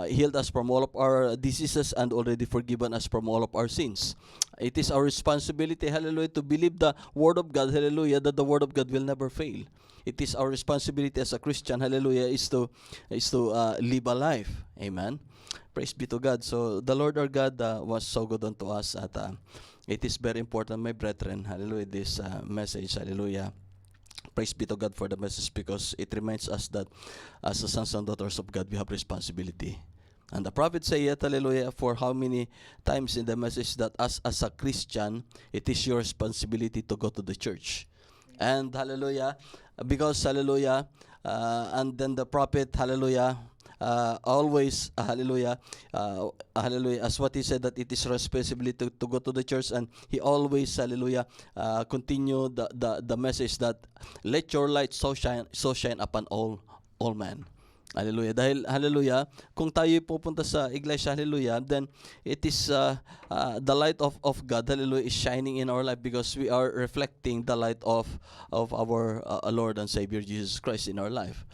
healed us from all of our diseases, and already forgiven us from all of our sins. It is our responsibility, hallelujah, to believe the word of God, hallelujah, that the word of God will never fail. It is our responsibility as a Christian, hallelujah, is to live a life. Amen. Praise be to God. So the Lord our God was so good unto us, at it is very important, my brethren, hallelujah, this message, hallelujah. Praise be to God for the message, because it reminds us that as the sons and daughters of God, we have responsibility. And the prophet said, hallelujah, for how many times in the message, that as a Christian, it is your responsibility to go to the church. And hallelujah, because hallelujah, and then the prophet, hallelujah, always, hallelujah, hallelujah, as what he said, that it is responsibility to go to the church, and he always, hallelujah, continue the message that let your light so shine upon all men. Hallelujah. Dahil, hallelujah, kung tayo pupunta sa iglesia, hallelujah, then it is the light of God, hallelujah, is shining in our life, because we are reflecting the light of our Lord and Savior Jesus Christ in our life.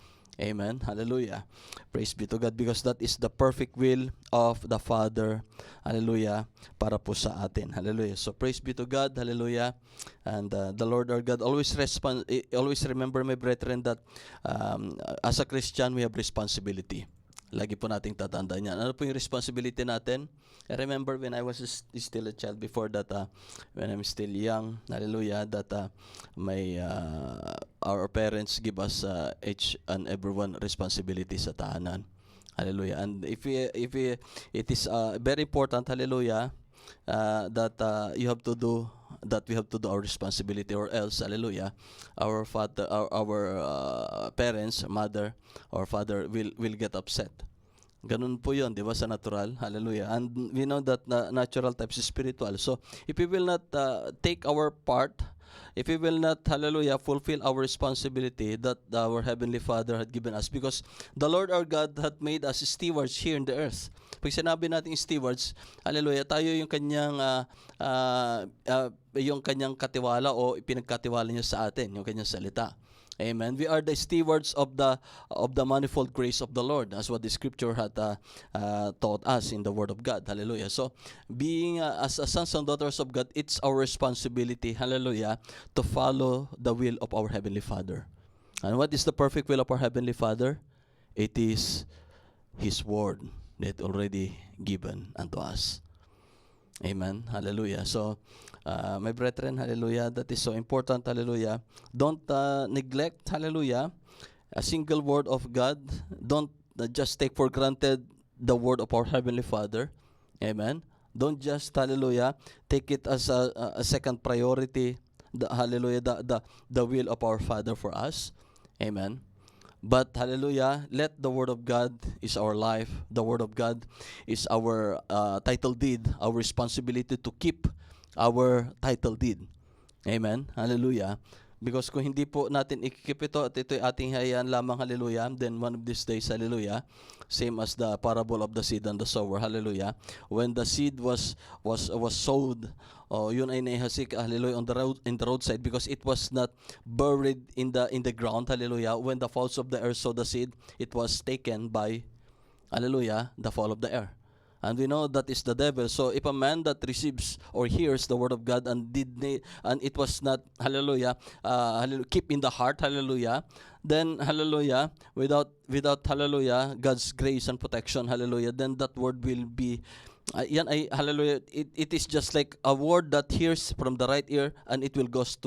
Amen. Hallelujah. Praise be to God, because that is the perfect will of the Father. Hallelujah. Para po sa atin. Hallelujah. So praise be to God. Hallelujah. And the Lord our God always remember, my brethren, that as a Christian, we have responsibility. Lagi po nating tatandaan yan. Ano po yung responsibility natin? I remember when I was still a child, before that, when I'm still young, hallelujah, that our parents give us each and everyone responsibility sa tahanan. Hallelujah. And if it is very important, hallelujah, that we have to do our responsibility, or else, hallelujah, our father, our parents, mother or father will get upset. Ganun po yun, di ba, sa natural? Hallelujah. And we know that natural types is spiritual. So, if we will not take our part, if we will not, hallelujah, fulfill our responsibility that our Heavenly Father had given us, because the Lord our God had made us stewards here in the earth. Pag sinabi natin stewards, hallelujah, tayo yung kanyang katiwala, o pinagkatiwala niya sa atin, yung kanyang salita. Amen. We are the stewards of the manifold grace of the Lord, as what the Scripture had taught us in the Word of God. Hallelujah. So, being as sons and daughters of God, it's our responsibility, hallelujah, to follow the will of our Heavenly Father. And what is the perfect will of our Heavenly Father? It is His Word that already given unto us. Amen. Hallelujah. So, my brethren, hallelujah, that is so important, hallelujah. Don't neglect, hallelujah, a single word of God. Don't just take for granted the word of our Heavenly Father. Amen. Don't just, hallelujah, take it as a second priority, hallelujah, the will of our Father for us. Amen. But, hallelujah, let the Word of God is our life. The Word of God is our title deed, our responsibility to keep our title deed. Amen. Hallelujah. Because kung hindi po natin ikikip ito, at ito'y ating hayaan lamang, hallelujah, then one of these days, hallelujah, same as the parable of the seed and the sower, hallelujah, when the seed was sowed, yun ay naihasik, hallelujah, in the roadside, because it was not buried in the ground, hallelujah. When the fowls of the air saw the seed, it was taken by, hallelujah, the fall of the air. And we know that is the devil. So if a man that receives or hears the word of God and it was not, hallelujah, keep in the heart, hallelujah, then, hallelujah, without hallelujah, God's grace and protection, hallelujah, then that word will be, hallelujah, it is just like a word that hears from the right ear, and it goes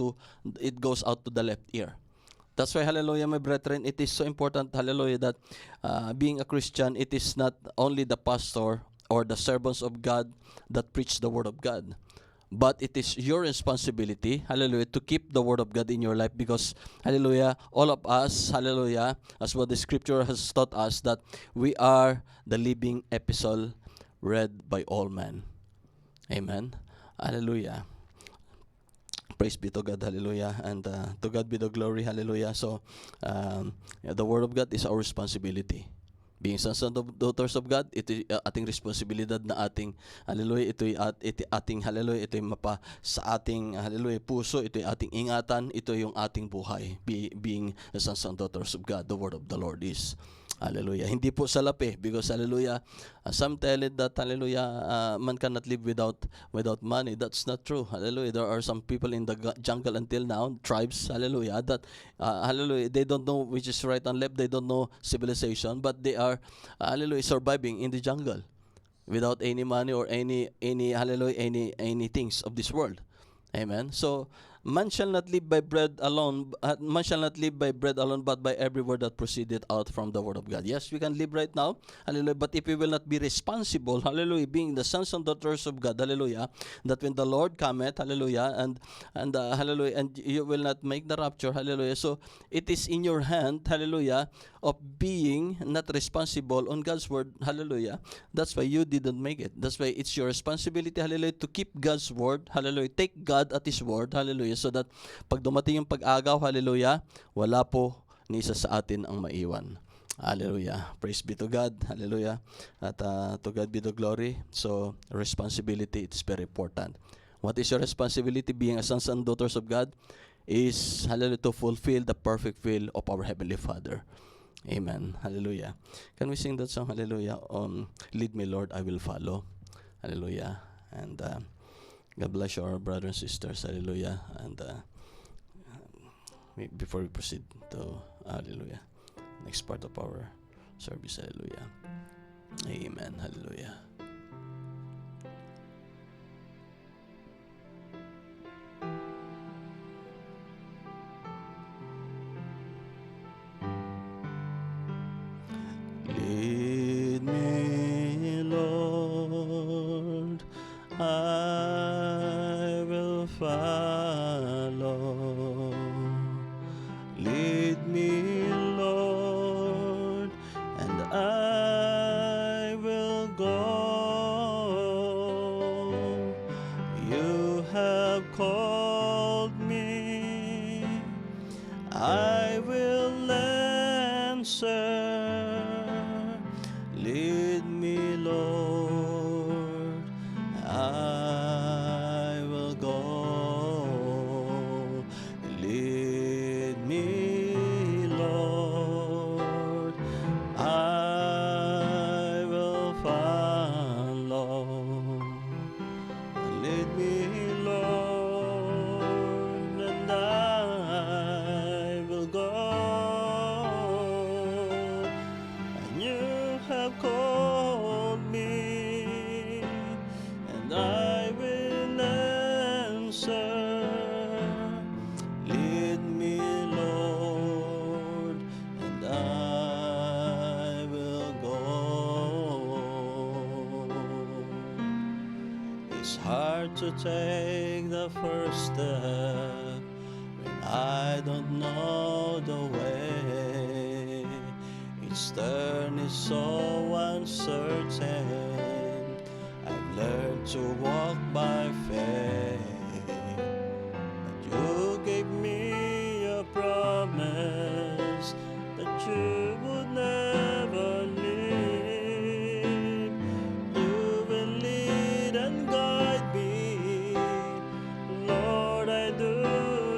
out to the left ear. That's why, hallelujah, my brethren, it is so important, hallelujah, that being a Christian, it is not only the pastor or the servants of God that preach the word of God, but it is your responsibility, hallelujah, to keep the word of God in your life, because, hallelujah, all of us, hallelujah, as what the scripture has taught us, that we are the living epistle read by all men. Amen. Hallelujah. Praise be to God, hallelujah, and to God be the glory, hallelujah. So, the word of God is our responsibility. Being sons and daughters of God, ito ating responsibilidad na ating, hallelujah, ito ating, hallelujah, ito yung mapa sa ating, hallelujah, puso, ito yung ating ingatan, ito yung ating buhay. Being the sons and daughters of God, the word of the Lord is, hallelujah. Hindi po sa lapi, because, hallelujah, some tell it that, hallelujah, man cannot live without money. That's not true. Hallelujah. There are some people in the jungle until now, tribes, hallelujah, that, hallelujah, they don't know which is right and left. They don't know civilization, but they are, hallelujah, surviving in the jungle without any money or any hallelujah, any things of this world. Amen. So, man shall not live by bread alone, but by every word that proceeded out from the word of God. Yes, we can live right now, hallelujah, but if we will not be responsible, hallelujah, being the sons and daughters of God, hallelujah, that when the Lord cometh, hallelujah, and hallelujah, and you will not make the rapture, hallelujah. So, it is in your hand, hallelujah, of being not responsible on God's word, hallelujah. That's why you didn't make it. That's why it's your responsibility, hallelujah, to keep God's word, hallelujah. Take God at His word, hallelujah, so that pag dumating yung pag-agaw, hallelujah, wala po ni isa sa atin ang maiwan. Hallelujah. Praise be to God. Hallelujah. At to God be the glory. So, responsibility, it's very important. What is your responsibility being a sons and daughters of God? Is, hallelujah, to fulfill the perfect will of our Heavenly Father. Amen. Hallelujah. Can we sing that song? Hallelujah. Lead me, Lord, I will follow. Hallelujah. And God bless you, our brothers and sisters. Hallelujah. And before we proceed to, hallelujah, next part of our service. Hallelujah. Amen. Hallelujah. Lead me, Lord, I will follow. Lead me, Lord, and I will go. You have called me, I will answer. Lead me, Lord, I will go. Lead me, Lord, I will follow. Lead me, Lord, and I will go. And you have called me, and I will answer. Lead me, Lord, and I will go. It's hard to take the first step when I don't know the way. Each turn is so uncertain. I've learned to walk by faith. But you gave me a promise that you would never leave. You will lead and guide me, Lord, I do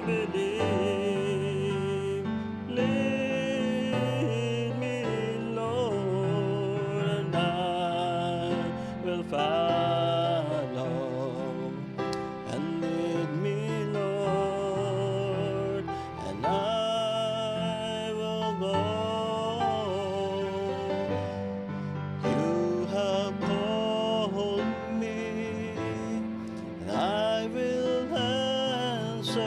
believe. Lead me, Lord, and I will follow. And lead me, Lord, and I will go. You have called me, and I will answer.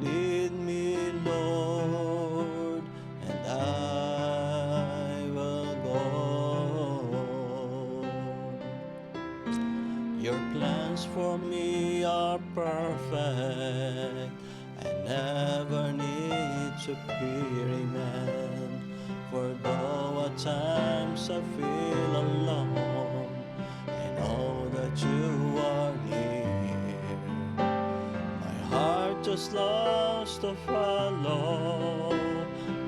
Lead me, Your plans for me are perfect. I never need superior man. For though at times I feel alone, I know that you are near. My heart just loves to follow.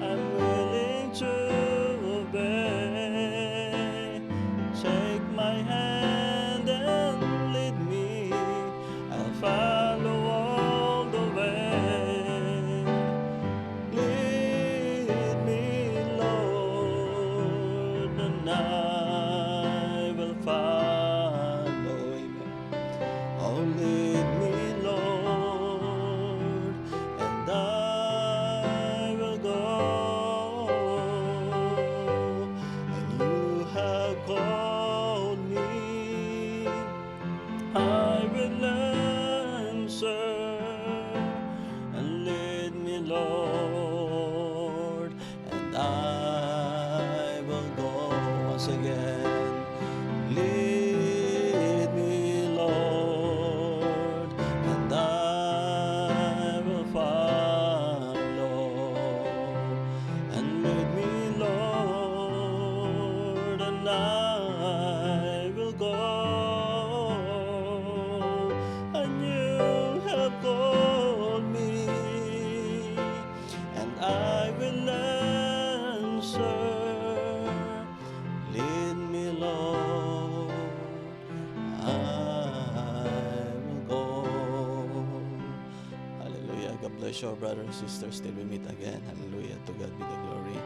I'm willing to obey. Take my hand and lead me. I'll follow all the way. Lead me, Lord, and I will follow. Amen. Oh, lead me, Lord, and I will go. And you have called me, I will answer. And lead me, Lord, and I will go. Once again, lead me, Lord, and I will follow. And lead me, Lord, and I will go. And you have called me, and I will answer. Lead me, Lord, I will go. Hallelujah. God bless you, brothers and sisters. Till we meet again. Hallelujah. To God be the glory.